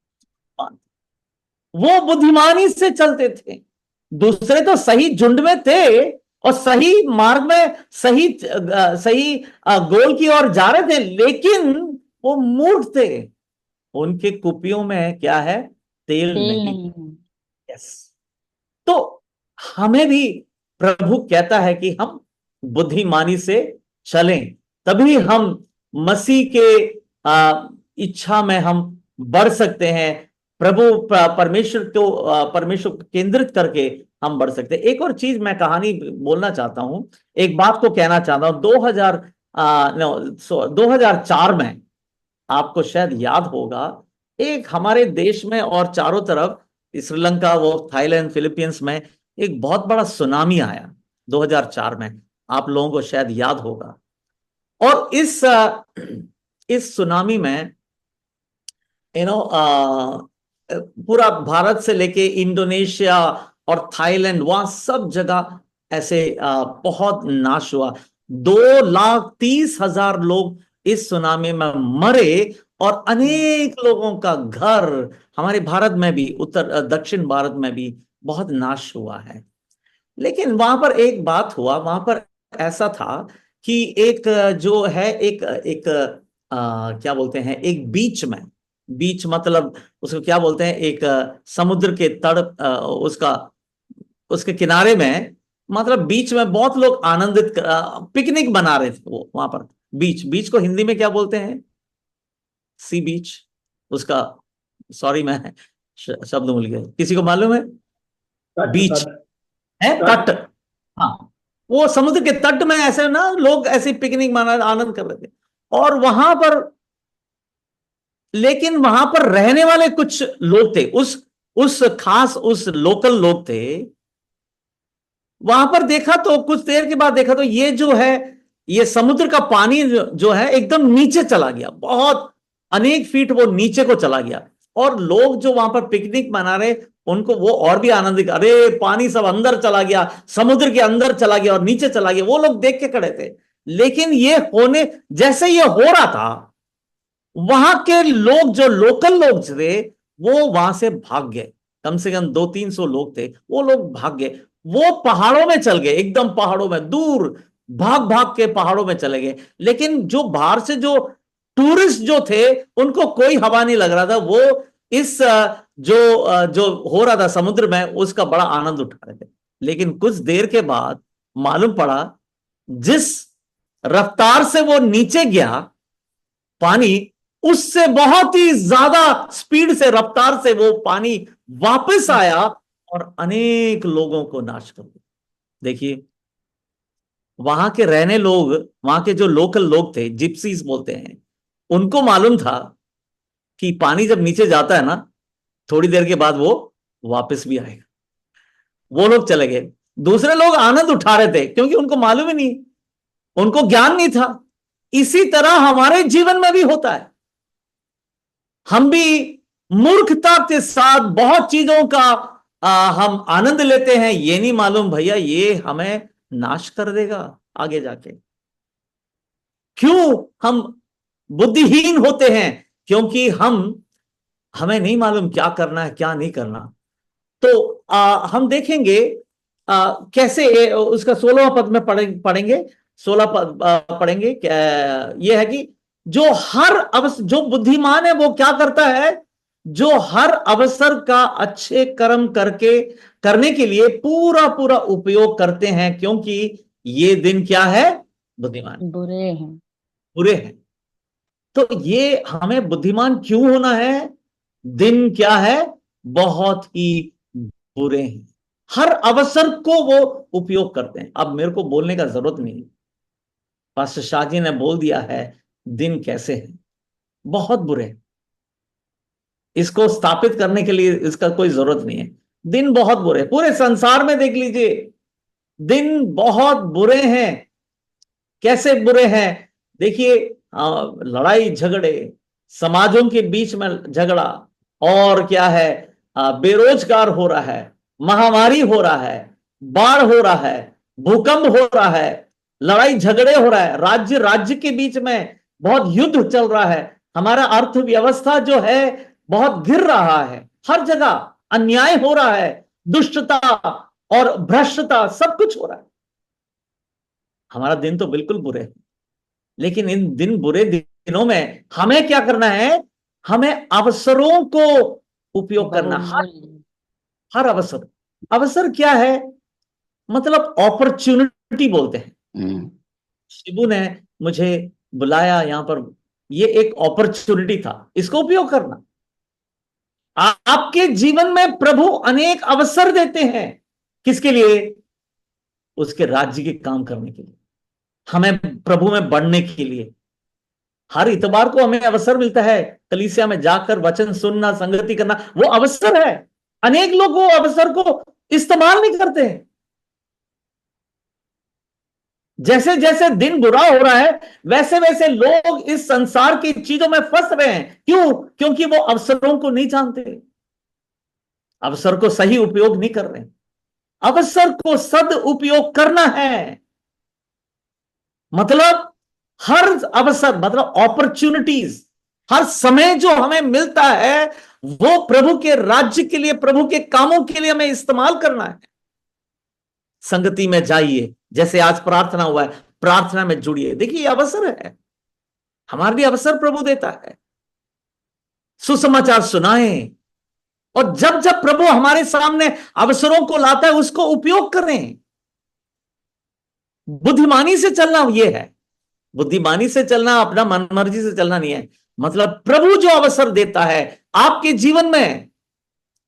वो बुद्धिमानी से चलते थे। दूसरे तो सही झुंड में थे और सही मार्ग में सही गोल की ओर जा रहे थे, लेकिन वो मूर्ख थे। उनके कुपियों में क्या है? तेल नहीं। यस। तो हमें भी प्रभु कहता है कि हम बुद्धिमानी से चलें, तभी हम मसीह के इच्छा में हम बढ़ सकते हैं। प्रभु परमेश्वर को केंद्रित करके हम बढ़ सकते हैं। एक और चीज मैं कहानी बोलना चाहता हूं, एक बात को कहना चाहता हूं। 2004 में आपको शायद याद होगा, एक हमारे देश में और चारों तरफ श्रीलंका, वो थाईलैंड, फिलीपींस में एक बहुत बड़ा सुनामी आया 2004 में, आप लोगों को शायद याद होगा। और इस सुनामी में पूरा भारत से लेके इंडोनेशिया और थाईलैंड, वहां सब जगह ऐसे बहुत नाश हुआ। 2,30,000 लोग इस सुनामी में मरे और अनेक लोगों का घर, हमारे भारत में भी, दक्षिण भारत में भी बहुत नाश हुआ है। लेकिन वहां पर एक बात हुआ, वहां पर ऐसा था कि एक जो है एक क्या बोलते हैं, एक बीच मतलब उसको क्या बोलते हैं, एक समुद्र के उसके किनारे में, मतलब बीच में बहुत लोग आनंदित पिकनिक मना रहे थे। वो वहां पर बीच को हिंदी में क्या बोलते हैं? सी बीच। उसका सॉरी मैं शब्द भूल गया, किसी को मालूम है? बीच है, तट। हाँ, वो समुद्र के तट में ऐसे ना लोग ऐसे पिकनिक मना आनंद कर रहे थे। और वहां पर, लेकिन वहां पर रहने वाले कुछ लोग थे, उस लोकल लोग थे। वहां पर देखा तो कुछ देर के बाद देखा तो ये जो है, ये समुद्र का पानी जो है एकदम नीचे चला गया, बहुत अनेक फीट वो नीचे को चला गया। और लोग जो वहां पर पिकनिक मना रहे, उनको वो और भी आनंदित, अरे पानी सब अंदर चला गया, समुद्र के अंदर चला गया और नीचे चला गया, वो लोग देख के खड़े थे। लेकिन ये होने, जैसे ये हो रहा था, वहां के लोग, जो लोकल लोग थे, वो वहां से भाग गए। कम से कम 200-300 लोग थे, वो लोग भाग गए। वो पहाड़ों में चल गए, एकदम पहाड़ों में दूर भाग भाग के पहाड़ों में चले गए। लेकिन जो बाहर से जो टूरिस्ट जो थे, उनको कोई हवा नहीं लग रहा था। वो इस जो हो रहा था समुद्र में, उसका बड़ा आनंद उठा रहे थे। लेकिन कुछ देर के बाद मालूम पड़ा, जिस रफ्तार से वो नीचे गया पानी, उससे बहुत ही ज्यादा स्पीड से, रफ्तार से वो पानी वापस आया और अनेक लोगों को नाश कर दिया। देखिए, वहां के रहने लोग, वहां के जो लोकल लोग थे, जिप्सीज बोलते हैं, उनको मालूम था कि पानी जब नीचे जाता है ना, थोड़ी देर के बाद वो वापस भी आएगा। वो लोग चले गए। दूसरे लोग आनंद उठा रहे थे, क्योंकि उनको मालूम ही नहीं, उनको ज्ञान नहीं था। इसी तरह हमारे जीवन में भी होता है। हम भी मूर्खता के साथ बहुत चीजों का हम आनंद लेते हैं, ये नहीं मालूम भैया ये हमें नाश कर देगा आगे जाके। क्यों हम बुद्धिहीन होते हैं? क्योंकि हमें नहीं मालूम क्या करना है, क्या नहीं करना। तो हम देखेंगे कैसे उसका 16वां पद में पढ़ेंगे। 16 पद पढ़ेंगे। यह है कि जो हर अवसर, जो बुद्धिमान है वो क्या करता है? जो हर अवसर का अच्छे कर्म करने के लिए पूरा पूरा उपयोग करते हैं, क्योंकि ये दिन क्या है? बुद्धिमान, बुरे हैं। तो ये हमें बुद्धिमान क्यों होना है? दिन क्या है? बहुत ही बुरे हैं। हर अवसर को वो उपयोग करते हैं। अब मेरे को बोलने का जरूरत नहीं, पास्टर शाह जी ने बोल दिया है दिन कैसे हैं, बहुत बुरे हैं। इसको स्थापित करने के लिए इसका कोई जरूरत नहीं है। दिन बहुत बुरे, पूरे संसार में देख लीजिए, दिन बहुत बुरे हैं। कैसे बुरे हैं? देखिए, लड़ाई झगड़े, समाजों के बीच में झगड़ा, और क्या है, बेरोजगार हो रहा है, महामारी हो रहा है, बाढ़ हो रहा है, भूकंप हो रहा है, लड़ाई झगड़े हो रहा है, राज्य राज्य के बीच में बहुत युद्ध चल रहा है, हमारा अर्थव्यवस्था जो है बहुत गिर रहा है, हर जगह अन्याय हो रहा है, दुष्टता और भ्रष्टता सब कुछ हो रहा है। हमारा दिन तो बिल्कुल बुरे है। लेकिन इन बुरे दिनों में हमें क्या करना है? हमें अवसरों को उपयोग करना। हर अवसर, अवसर क्या है? मतलब अपॉर्चुनिटी बोलते हैं। शिबू ने मुझे बुलाया यहां पर, ये एक अपॉर्चुनिटी था, इसको उपयोग करना। आपके जीवन में प्रभु अनेक अवसर देते हैं। किसके लिए? उसके राज्य के काम करने के लिए, हमें प्रभु में बढ़ने के लिए। हर इतवार को हमें अवसर मिलता है कलीसिया में जाकर वचन सुनना, संगति करना, वो अवसर है। अनेक लोग वो अवसर को इस्तेमाल नहीं करते हैं। जैसे जैसे दिन बुरा हो रहा है, वैसे वैसे लोग इस संसार की चीजों में फंस रहे हैं। क्यों? क्योंकि वो अवसरों को नहीं जानते, अवसर को सही उपयोग नहीं कर रहे। अवसर को सदुपयोग करना है, मतलब हर अवसर, मतलब अपॉर्चुनिटीज, हर समय जो हमें मिलता है वो प्रभु के राज्य के लिए, प्रभु के कामों के लिए हमें इस्तेमाल करना है। संगति में जाइए, जैसे आज प्रार्थना हुआ है, प्रार्थना में जुड़िए। देखिए, अवसर है, हमारे लिए अवसर प्रभु देता है। सुसमाचार सुनाएं, और जब जब प्रभु हमारे सामने अवसरों को लाता है उसको उपयोग करें। बुद्धिमानी से चलना ये है। बुद्धिमानी से चलना अपना मन मर्जी से चलना नहीं है। मतलब प्रभु जो अवसर देता है आपके जीवन में,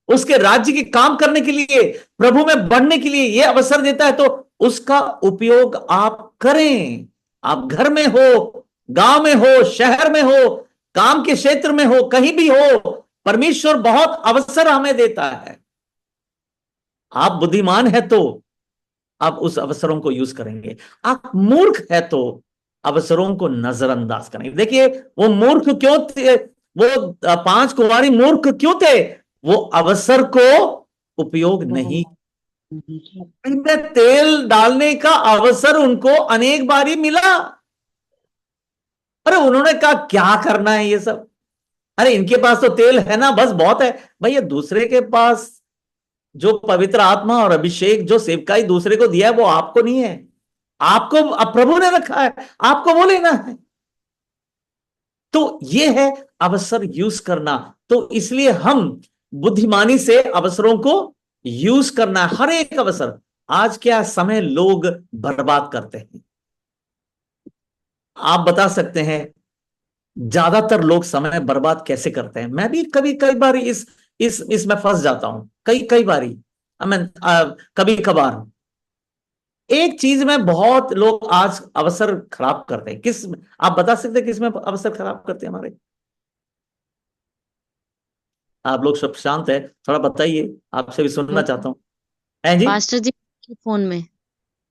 उसके राज्य के काम करने के लिए, प्रभु में बढ़ने के लिए ये अवसर देता है, तो उसका उपयोग आप करें। आप घर में हो, गांव में हो, शहर में हो, काम के क्षेत्र में हो, कहीं भी हो, परमेश्वर बहुत अवसर हमें देता है। आप बुद्धिमान है तो आप उस अवसरों को यूज करेंगे। आप मूर्ख है तो अवसरों को नजरअंदाज करेंगे। देखिए, वो मूर्ख क्यों वो 5 कुंवारी मूर्ख क्यों थे? वो अवसर को उपयोग नहीं, इनमें तेल डालने का अवसर उनको अनेक बारी मिला। अरे उन्होंने कहा क्या करना है ये सब, अरे इनके पास तो तेल है ना, बस बहुत है। भैया दूसरे के पास जो पवित्र आत्मा और अभिषेक, जो सेवकाई दूसरे को दिया है, वो आपको नहीं है, आपको प्रभु ने रखा है, आपको वो लेना है। तो ये है अवसर यूज करना। तो इसलिए हम बुद्धिमानी से अवसरों को यूज करना, हर एक अवसर। आज क्या समय लोग बर्बाद करते हैं, आप बता सकते हैं ज्यादातर लोग समय बर्बाद कैसे करते हैं? मैं भी कभी कई बार इसमें फंस जाता हूं, कई बारी, कभी कभार। एक चीज में बहुत लोग आज अवसर खराब करते हैं। किस, आप बता सकते हैं किस में अवसर खराब करते हैं हमारे? आप लोग सब शांत है, थोड़ा बताइए, आपसे भी सुनना चाहता हूं। हैं जी? पास्टर जी के फोन में।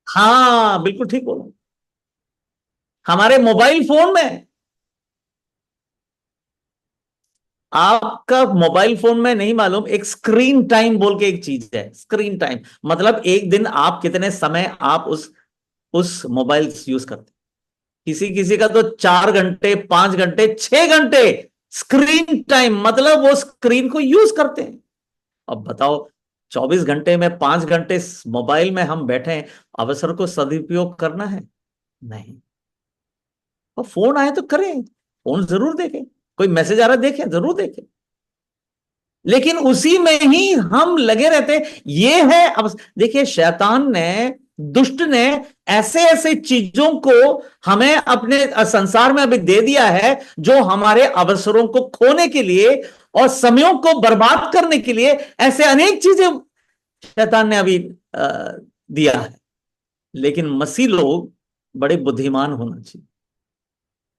हाँ बिल्कुल ठीक बोला, हमारे मोबाइल फोन में। आपका मोबाइल फोन में नहीं मालूम, एक स्क्रीन टाइम बोल के एक चीज है। स्क्रीन टाइम मतलब एक दिन आप कितने समय आप उस मोबाइल यूज करते हैं। किसी किसी का तो 4 घंटे, 5 घंटे, 6 घंटे स्क्रीन टाइम, मतलब वो स्क्रीन को यूज करते हैं। अब बताओ 24 घंटे में 5 घंटे मोबाइल में हम बैठे हैं, अवसर को सदुपयोग करना है? नहीं। और फोन आए तो करें, फोन जरूर देखें, कोई मैसेज आ रहा है देखें, जरूर देखें, लेकिन उसी में ही हम लगे रहते हैं। ये है अब देखिए, शैतान ने, दुष्ट ने ऐसे ऐसे चीजों को हमें अपने संसार में अभी दे दिया है, जो हमारे अवसरों को खोने के लिए और समयों को बर्बाद करने के लिए, ऐसे अनेक चीजें शैतान ने अभी दिया है। लेकिन मसीह लोग बड़े बुद्धिमान होना चाहिए,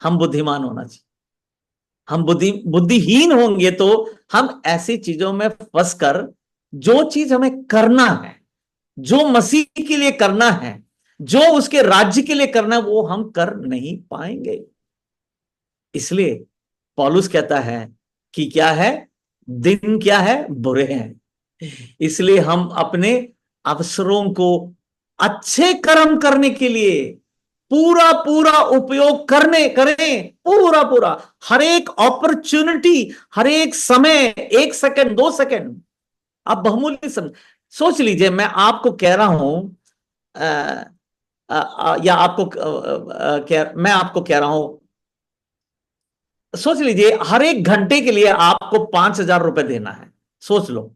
हम बुद्धिमान होना चाहिए। हम बुद्धिहीन होंगे तो हम ऐसी चीजों में फंस कर, जो चीज हमें करना है, जो मसीह के लिए करना है, जो उसके राज्य के लिए करना है, वो हम कर नहीं पाएंगे। इसलिए पौलुस कहता है कि क्या है, दिन क्या है, बुरे हैं। इसलिए हम अपने अवसरों को अच्छे कर्म करने के लिए पूरा पूरा उपयोग करें, पूरा हर एक अपॉर्चुनिटी, हर एक समय, 1 सेकंड 2 सेकंड आप बहुमूल्य समझ। सोच लीजिए, मैं आपको कह रहा हूं या मैं आपको कह रहा हूं, सोच लीजिए हर एक घंटे के लिए आपको 5,000 रुपए देना है। सोच लो,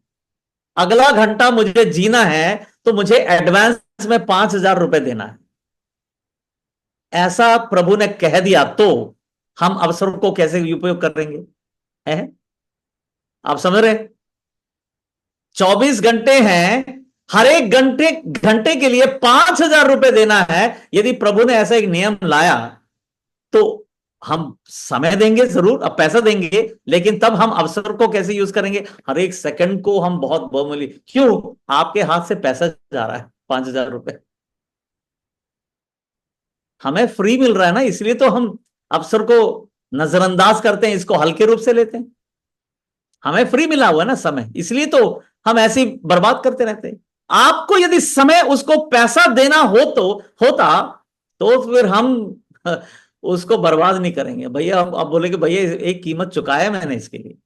अगला घंटा मुझे जीना है तो मुझे एडवांस में 5,000 रुपए देना है। ऐसा प्रभु ने कह दिया तो हम अवसरों को कैसे उपयोग करेंगे? है आप समझ रहे? 24 घंटे हैं, हर एक घंटे के लिए 5,000 रुपए देना है। यदि प्रभु ने ऐसा एक नियम लाया तो हम समय देंगे जरूर, अब पैसा देंगे, लेकिन तब हम अवसर को कैसे यूज करेंगे? हर एक सेकंड को हम बहुत बहुमूल्य, क्यों? आपके हाथ से पैसा जा रहा है 5,000 रुपए, हमें फ्री मिल रहा है ना, इसलिए तो हम अवसर को नजरअंदाज करते हैं, इसको हल्के रूप से लेते हैं। हमें फ्री मिला हुआ है ना समय, इसलिए तो हम ऐसे ही बर्बाद करते रहते हैं। आपको यदि समय उसको पैसा देना होता तो फिर हम उसको बर्बाद नहीं करेंगे। भैया आप बोलेंगे भैया एक कीमत चुकाया मैंने इसके लिए,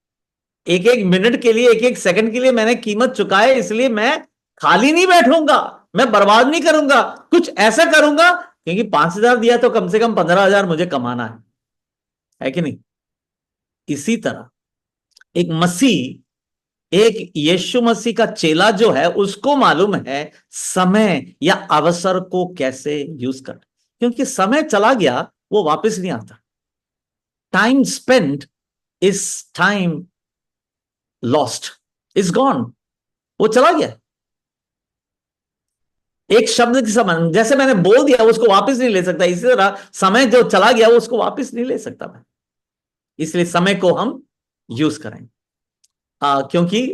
एक एक मिनट के लिए, एक एक सेकंड के लिए मैंने कीमत चुकाया, इसलिए मैं खाली नहीं बैठूंगा, मैं बर्बाद नहीं करूंगा, कुछ ऐसा करूंगा, क्योंकि 5,000 दिया तो कम से कम 15,000 मुझे कमाना है कि नहीं? इसी तरह एक यीशु मसीह का चेला जो है, उसको मालूम है समय या अवसर को कैसे यूज करना, क्योंकि समय चला गया वो वापस नहीं आता। Time spent is time lost, is gone, वो चला गया। एक शब्द के समान, जैसे मैंने बोल दिया उसको वापस नहीं ले सकता, इसी तरह समय जो चला गया वो उसको वापस नहीं ले सकता मैं। इसलिए समय को हम यूज करें, क्योंकि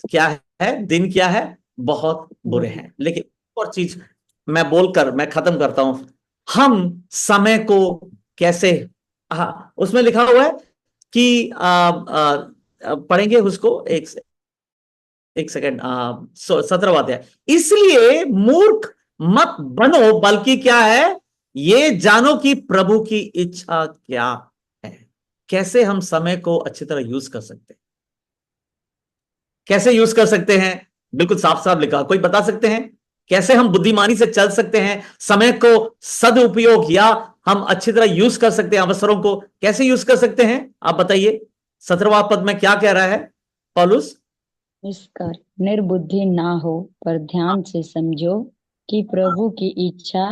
क्या है, दिन क्या है, बहुत बुरे हैं। लेकिन और चीज मैं बोलकर मैं खत्म करता हूं, हम समय को कैसे, उसमें लिखा हुआ है कि पढ़ेंगे उसको, एक सेकेंड, 17वां अध्याय। इसलिए मूर्ख मत बनो, बल्कि क्या है, ये जानो कि प्रभु की इच्छा क्या है। कैसे हम समय को अच्छी तरह यूज कर सकते हैं, कैसे यूज कर सकते हैं, बिल्कुल साफ साफ लिखा। कोई बता सकते हैं कैसे हम बुद्धिमानी से चल सकते हैं, समय को सदुपयोग या हम अच्छी तरह यूज कर सकते हैं, अवसरों को कैसे यूज कर सकते हैं, आप बताइए। 17वां पद में क्या कह रहा है पौलुस? इसका निर्बुद्धि ना हो, पर ध्यान से समझो कि प्रभु की इच्छा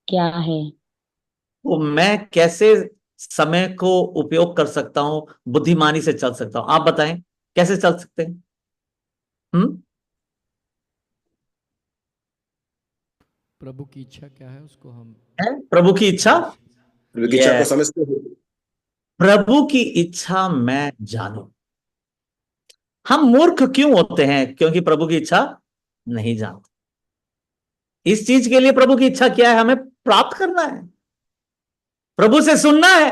क्या है। तो मैं कैसे समय को उपयोग कर सकता हूं, बुद्धिमानी से चल सकता हूं, आप बताएं कैसे चल सकते हैं? प्रभु की इच्छा क्या है उसको हम है प्रभु की इच्छा, प्रभु की इच्छा को समझते हो। प्रभु की इच्छा मैं जानूं। हम मूर्ख क्यों होते हैं? क्योंकि प्रभु की इच्छा नहीं जानते। इस चीज के लिए प्रभु की इच्छा क्या है? हमें प्राप्त करना है, प्रभु से सुनना है।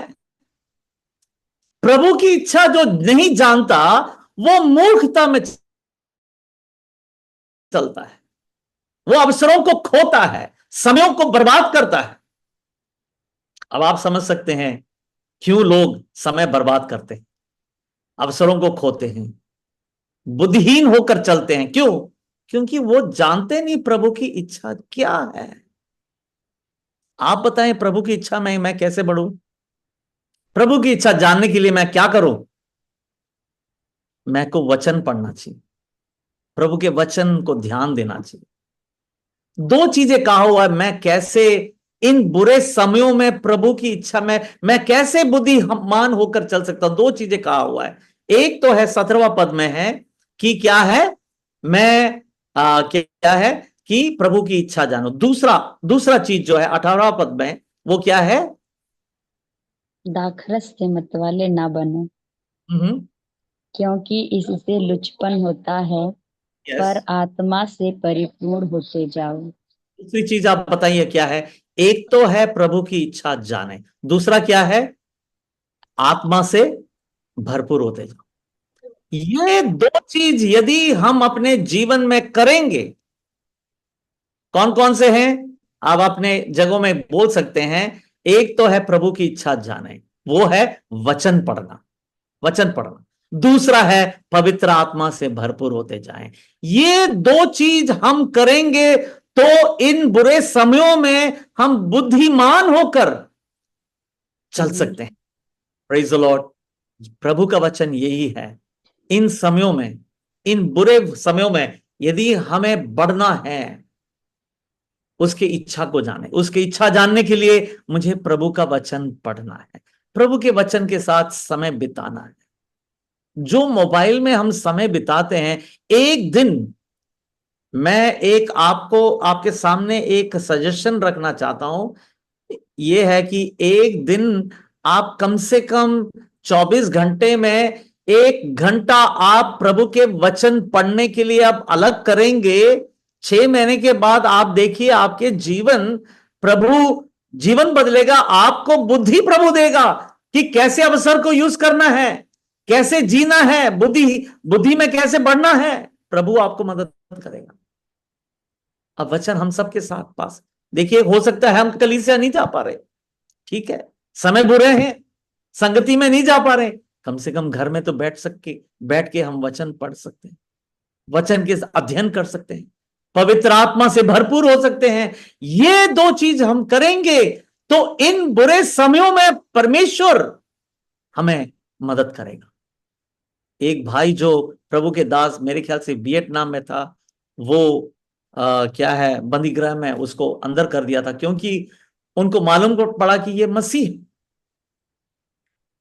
प्रभु की इच्छा जो नहीं जानता वो मूर्खता में चलता है, वो अवसरों को खोता है, समयों को बर्बाद करता है। अब आप समझ सकते हैं क्यों लोग समय बर्बाद करते हैं, अवसरों को खोते हैं, बुद्धिहीन होकर चलते हैं। क्यों? क्योंकि वो जानते नहीं प्रभु की इच्छा क्या है। आप बताएं प्रभु की इच्छा में मैं कैसे बढ़ूं? प्रभु की इच्छा जानने के लिए मैं क्या करूं? मैं को वचन पढ़ना चाहिए, प्रभु के वचन को ध्यान देना चाहिए। दो चीजें कहा हुआ है, मैं कैसे इन बुरे समयों में प्रभु की इच्छा में मैं कैसे बुद्धिमान होकर चल सकता हूं। दो चीजें कहा हुआ है। एक तो है 17वां पद में है कि क्या है, मैं क्या है कि प्रभु की इच्छा जानो। दूसरा चीज जो है 18वां पद में, वो क्या है? दाखरस से मतवाले ना बनो, क्योंकि इससे लुचपन होता है, पर आत्मा से परिपूर्ण होते जाओ। दूसरी चीज आप बताइए क्या है? एक तो है प्रभु की इच्छा जाने, दूसरा क्या है? आत्मा से भरपूर होते जाओ। ये दो चीज यदि हम अपने जीवन में करेंगे, कौन कौन से हैं आप अपने जगहों में बोल सकते हैं? एक तो है प्रभु की इच्छा जाने, वो है वचन पढ़ना। दूसरा है पवित्र आत्मा से भरपूर होते जाएं। ये दो चीज हम करेंगे तो इन बुरे समयों में हम बुद्धिमान होकर चल सकते हैं। Praise the Lord. प्रभु का वचन यही है, इन समयों में, इन बुरे समयों में यदि हमें बढ़ना है, उसकी इच्छा को जाने, उसकी इच्छा जानने के लिए मुझे प्रभु का वचन पढ़ना है, प्रभु के वचन के साथ समय बिताना है। जो मोबाइल में हम समय बिताते हैं, एक दिन मैं एक आपके सामने एक सजेशन रखना चाहता हूं, यह है कि एक दिन आप कम से कम 24 घंटे में 1 घंटा आप प्रभु के वचन पढ़ने के लिए आप अलग करेंगे। 6 महीने के बाद आप देखिए आपके जीवन बदलेगा। आपको बुद्धि प्रभु देगा कि कैसे अवसर को यूज करना है, कैसे जीना है, बुद्धि में कैसे बढ़ना है। प्रभु आपको मदद करेगा। अब वचन हम सबके साथ पास, देखिए हो सकता है हम कलीसिया नहीं जा पा रहे, ठीक है, समय बुरे हैं, संगति में नहीं जा पा रहे, कम से कम घर में तो बैठ के हम वचन पढ़ सकते हैं, वचन के अध्ययन कर सकते हैं, पवित्र आत्मा से भरपूर हो सकते हैं। ये दो चीज हम करेंगे तो इन बुरे समयों में परमेश्वर हमें मदद करेगा। एक भाई जो प्रभु के दास, मेरे ख्याल से वियतनाम में था, वो क्या है बंदी गृह में उसको अंदर कर दिया था, क्योंकि उनको मालूम पड़ा कि ये मसीह,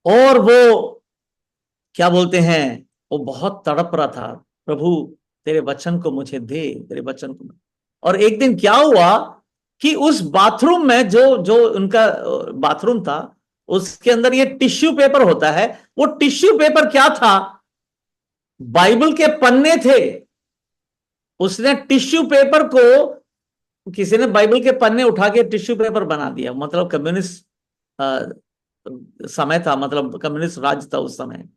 और वो क्या बोलते हैं, वो बहुत तड़प रहा था, प्रभु तेरे वचन को मुझे दे, तेरे वचन को। और एक दिन क्या हुआ कि उस बाथरूम में जो उनका बाथरूम था, उसके अंदर ये टिश्यू पेपर होता है, वो टिश्यू पेपर क्या था, बाइबल के पन्ने थे। उसने टिश्यू पेपर को, किसी ने बाइबल के पन्ने उठा के टिश्यू पेपर बना दिया, मतलब कम्युनिस्ट समय था, मतलब कम्युनिस्ट राज्य था उस समय,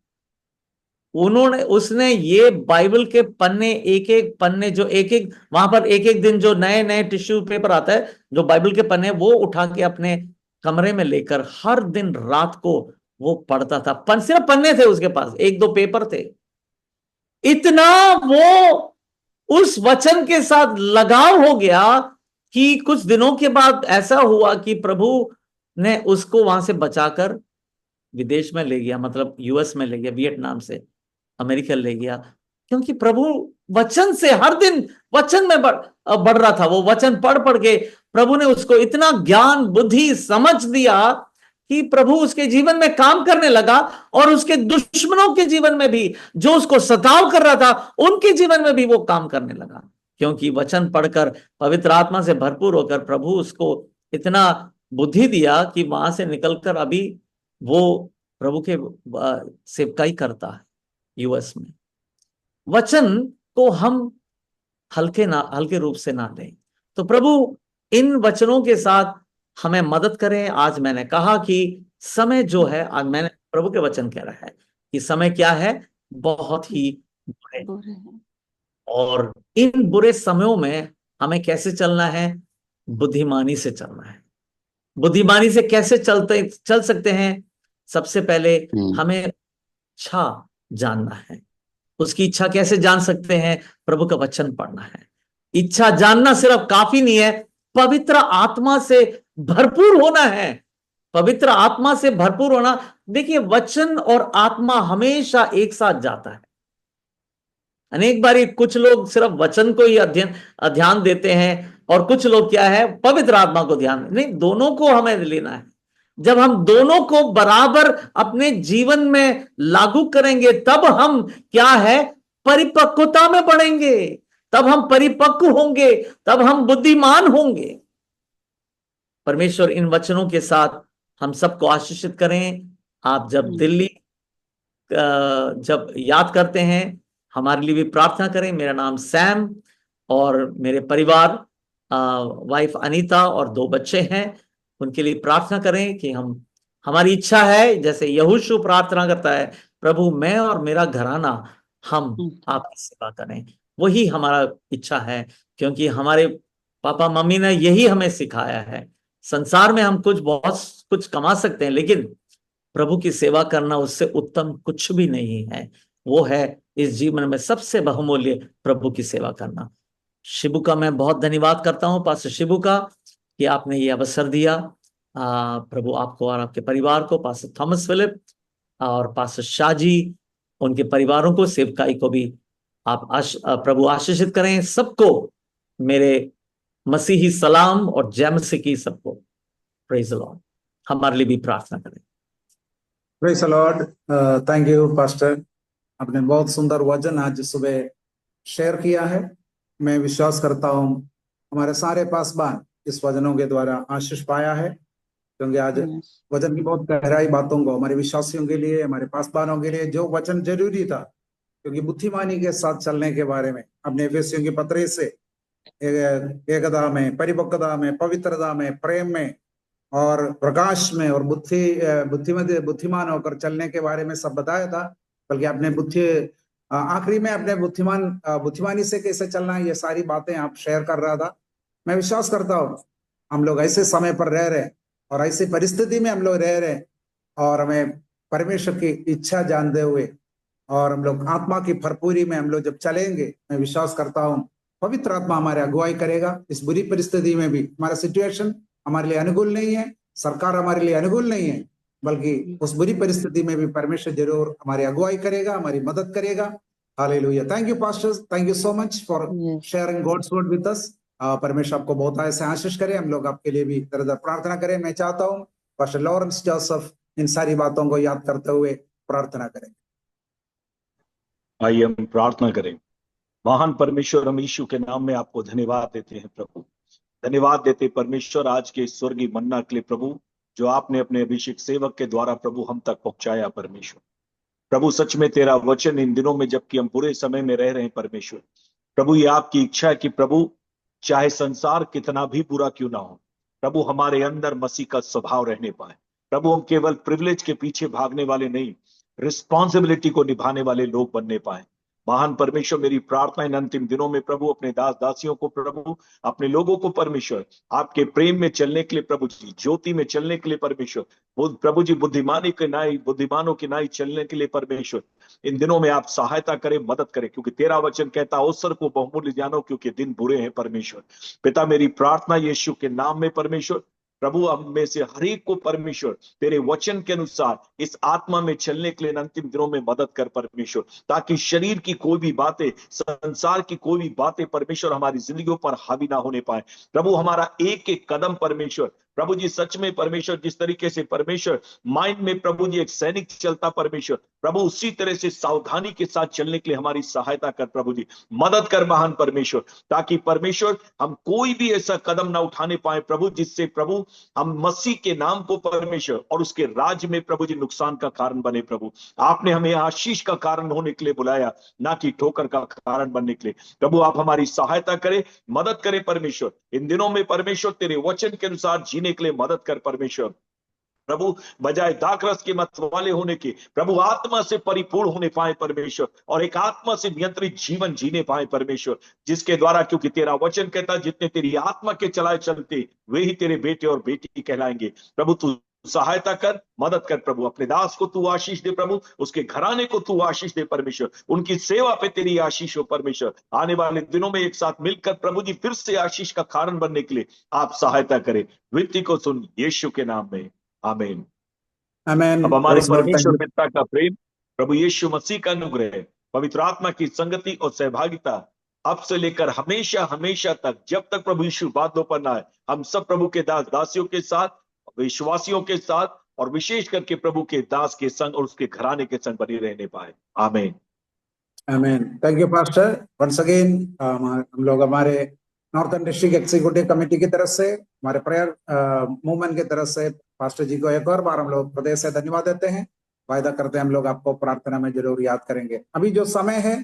उसने ये बाइबल के पन्ने, एक एक पन्ने जो एक एक वहां पर एक एक दिन जो नए नए टिश्यू पेपर आता है, जो बाइबल के पन्ने, वो उठा के अपने कमरे में लेकर हर दिन रात को वो पढ़ता था। सिर्फ पन्ने थे उसके पास, एक दो पेपर थे। इतना वो उस वचन के साथ लगाव हो गया कि कुछ दिनों के बाद ऐसा हुआ कि प्रभु ने उसको वहां से बचाकर विदेश में ले गया, मतलब यूएस में ले गया, वियतनाम से अमेरिका ले गया, क्योंकि प्रभु वचन से हर दिन वचन में बढ़ रहा था। वो वचन पढ़ पढ़ के प्रभु ने उसको इतना ज्ञान, बुद्धि, समझ दिया कि प्रभु उसके जीवन में काम करने लगा, और उसके दुश्मनों के जीवन में भी, जो उसको सताव कर रहा था, उनके जीवन में भी वो काम करने लगा, क्योंकि वचन पढ़कर पवित्र आत्मा से भरपूर होकर प्रभु उसको इतना बुद्धि दिया कि वहां से निकलकर अभी वो प्रभु के सेवकाई करता है यूएस में। वचन को हम हल्के रूप से ना लें। तो प्रभु इन वचनों के साथ हमें मदद करें। आज मैंने कहा कि समय जो है, आज मैंने प्रभु के वचन कह रहा है कि समय क्या है, बहुत ही बुरे, और इन बुरे समयों में हमें कैसे चलना है, बुद्धिमानी से चलना है। बुद्धिमानी से कैसे चल सकते हैं? सबसे पहले हमें इच्छा जानना है। उसकी इच्छा कैसे जान सकते हैं? प्रभु का वचन पढ़ना है। इच्छा जानना सिर्फ काफी नहीं है, पवित्र आत्मा से भरपूर होना है। पवित्र आत्मा से भरपूर होना, देखिए वचन और आत्मा हमेशा एक साथ जाता है। अनेक बार कुछ लोग सिर्फ वचन को ही ध्यान देते हैं, और कुछ लोग क्या है, पवित्र आत्मा को ध्यान नहीं, दोनों को हमें लेना है। जब हम दोनों को बराबर अपने जीवन में लागू करेंगे, तब हम क्या है, परिपक्वता में बढ़ेंगे, तब हम परिपक्व होंगे, तब हम बुद्धिमान होंगे। परमेश्वर इन वचनों के साथ हम सबको आशीषित करें। आप जब दिल्ली जब याद करते हैं, हमारे लिए भी प्रार्थना करें। मेरा नाम सैम, और मेरे परिवार, वाइफ अनीता और 2 बच्चे हैं, उनके लिए प्रार्थना करें कि हमारी इच्छा है, जैसे यहोशू प्रार्थना करता है, प्रभु मैं और मेरा घराना हम आपकी सेवा करें। वही हमारा इच्छा है, क्योंकि हमारे पापा मम्मी ने यही हमें सिखाया है। संसार में हम बहुत कुछ कमा सकते हैं, लेकिन प्रभु की सेवा करना उससे उत्तम कुछ भी नहीं है। वो है इस जीवन में सबसे बहुमूल्य, प्रभु की सेवा करना। शिबू का मैं बहुत धन्यवाद करता हूं, पास्टर शिबू का, कि आपने ये अवसर दिया। प्रभु आपको और आपके परिवार को, पास्टर थॉमस फिलिप और पास्टर शाहजी, उनके परिवारों को, सेवकाई को भी आप प्रभु आशीषित करें। सबको मेरे मसीही सलाम और जय मसीह की सबको। Praise the Lord. हमारे लिए भी प्रार्थना करें। Praise the Lord. Thank you pastor, आपने बहुत सुंदर वचन आज सुबह शेयर किया है। मैं विश्वास करता हूँ हमारे सारे पासबान इस वचनों के द्वारा आशीष पाया है, क्योंकि आज वचन की बहुत गहराई बातों को हमारे विश्वासियों के लिए, हमारे पासबानों के लिए जो वचन जरूरी था, क्योंकि बुद्धिमानी के साथ चलने के बारे में अपने एफेसियों की पत्री से एकता में, परिपक्वता में, पवित्रता में, प्रेम में और प्रकाश में और बुद्धिमान होकर चलने के बारे में सब बताया था। बल्कि अपने आखिरी में अपने बुद्धिमानी से कैसे चलना है, ये सारी बातें आप शेयर कर रहा था। मैं विश्वास करता हूँ हम लोग ऐसे समय पर रह रहे और ऐसी परिस्थिति में हम लोग रह रहे, और हमें परमेश्वर की इच्छा जानते हुए और हम लोग आत्मा की भरपूरी में हम लोग जब चलेंगे, मैं विश्वास करता हूँ पवित्र आत्मा हमारे अगुवाई करेगा। इस बुरी परिस्थिति में भी हमारा सिचुएशन हमारे लिए अनुकूल नहीं है, सरकार हमारे लिए अनुकूल नहीं है, बल्कि उस बुरी परिस्थिति में भी परमेश्वर जरूर हमारी अगुवाई करेगा, हमारी मदद करेगा। Hallelujah. Thank you pastors, thank you so much for sharing God's word with us. परमेश्वर आपको बहुत ऐसे आशीष करे। हम लोग आपके लिए भी दरदर प्रार्थना करें। मैं चाहता हूँ पास्टर लॉरेंस जोसेफ इन सारी बातों को याद करते हुए प्रार्थना करें। आइए हम प्रार्थना करें। महान परमेश्वर, हम यीशु के नाम में आपको धन्यवाद देते हैं प्रभु। धन्यवाद देते परमेश्वर आज के स्वर्गीय मन्ना के लिए प्रभु, जो आपने अपने अभिषेक सेवक के द्वारा प्रभु हम तक पहुंचाया। परमेश्वर प्रभु, सच में तेरा वचन इन दिनों में, जबकि हम बुरे समय में रह रहे हैं परमेश्वर प्रभु, ये आपकी इच्छा है कि प्रभु चाहे संसार कितना भी बुरा क्यों ना हो, प्रभु हमारे अंदर मसीह का स्वभाव रहने पाए। प्रभु हम केवल प्रिविलेज के पीछे भागने वाले नहीं, रिस्पॉन्सिबिलिटी को निभाने वाले लोग बनने पाए। महान परमेश्वर, मेरी प्रार्थना इन अंतिम दिनों में प्रभु अपने दास दासियों को, प्रभु अपने लोगों को परमेश्वर आपके प्रेम में चलने के लिए, प्रभु जी ज्योति में चलने के लिए परमेश्वर, प्रभु जी बुद्धिमानों की नाई चलने के लिए परमेश्वर इन दिनों में आप सहायता करें, मदद करें, क्योंकि तेरा वचन कहता अवसर को बहुमूल्य जानो क्योंकि दिन बुरे हैं परमेश्वर। पिता, मेरी प्रार्थना यीशु के नाम में परमेश्वर, प्रभु हम में से हर एक को परमेश्वर तेरे वचन के अनुसार इस आत्मा में चलने के लिए अंतिम दिनों में मदद कर परमेश्वर, ताकि शरीर की कोई भी बातें, संसार की कोई भी बातें परमेश्वर हमारी जिंदगियों पर हावी ना होने पाए। प्रभु हमारा एक एक कदम परमेश्वर, प्रभु जी सच में परमेश्वर जिस तरीके से परमेश्वर माइंड में प्रभु जी एक सैनिक चलता परमेश्वर, प्रभु उसी तरह से सावधानी के साथ चलने के लिए हमारी सहायता कर प्रभु जी, मदद कर महान परमेश्वर, ताकि परमेश्वर हम कोई भी ऐसा कदम ना उठाने पाए प्रभु जिससे प्रभु हम मसीह के नाम को परमेश्वर और उसके राज्य में प्रभु जी नुकसान का कारण बने। प्रभु आपने हमें आशीष का कारण होने के लिए बुलाया, ना कि ठोकर का कारण बनने के लिए। प्रभु आप हमारी सहायता करें, मदद करें परमेश्वर इन दिनों में परमेश्वर, तेरे वचन के अनुसार जीने के लिए मदद कर परमेश्वर। प्रभु बजाय दाखरस के मतवाले होने के प्रभु आत्मा से परिपूर्ण होने पाए परमेश्वर, और एक आत्मा से नियंत्रित जीवन जीने पाए परमेश्वर, जिसके द्वारा, क्योंकि तेरा वचन कहता जितने तेरी आत्मा के चलाए चलते वे ही तेरे बेटे और बेटी कहलाएंगे। प्रभु तू सहायता कर, मदद कर प्रभु, अपने दास को तू आशीष दे प्रभु, उसके घराने को तू आशीष दे परमेश्वर, उनकी सेवा पे तेरी आशीष हो परमेश्वर। आने वाले दिनों में एक साथ मिलकर प्रभु जी फिर से आशीष का कारण बनने के लिए आप सहायता करें। विनती को सुन यीशु के नाम में, आमीन। आमीन। अब हमारे परमेश्वर पिता का प्रेम, प्रभु यीशु मसीह का अनुग्रह, पवित्र आत्मा की संगति और सहभागिता अब से लेकर हमेशा हमेशा तक, जब तक प्रभु यीशु बातों पर ना आए, हम सब प्रभु के दास दासियों के साथ, विश्वासियों के साथ, और विशेष करके प्रभु के दास के संग और उसके घराने के संग बनी रहने पाए। आमीन। आमीन। Thank you pastor. Once again हम लोग हमारे नॉर्थन डिस्ट्रिक्ट एग्जीक्यूटिव कमेटी की तरफ से, हमारे प्रेयर मूवमेंट की तरफ से पास्टर जी को एक और बार हम लोग हृदय से धन्यवाद देते हैं। वायदा करते हैं हम लोग आपको प्रार्थना में जरूर याद करेंगे। अभी जो समय है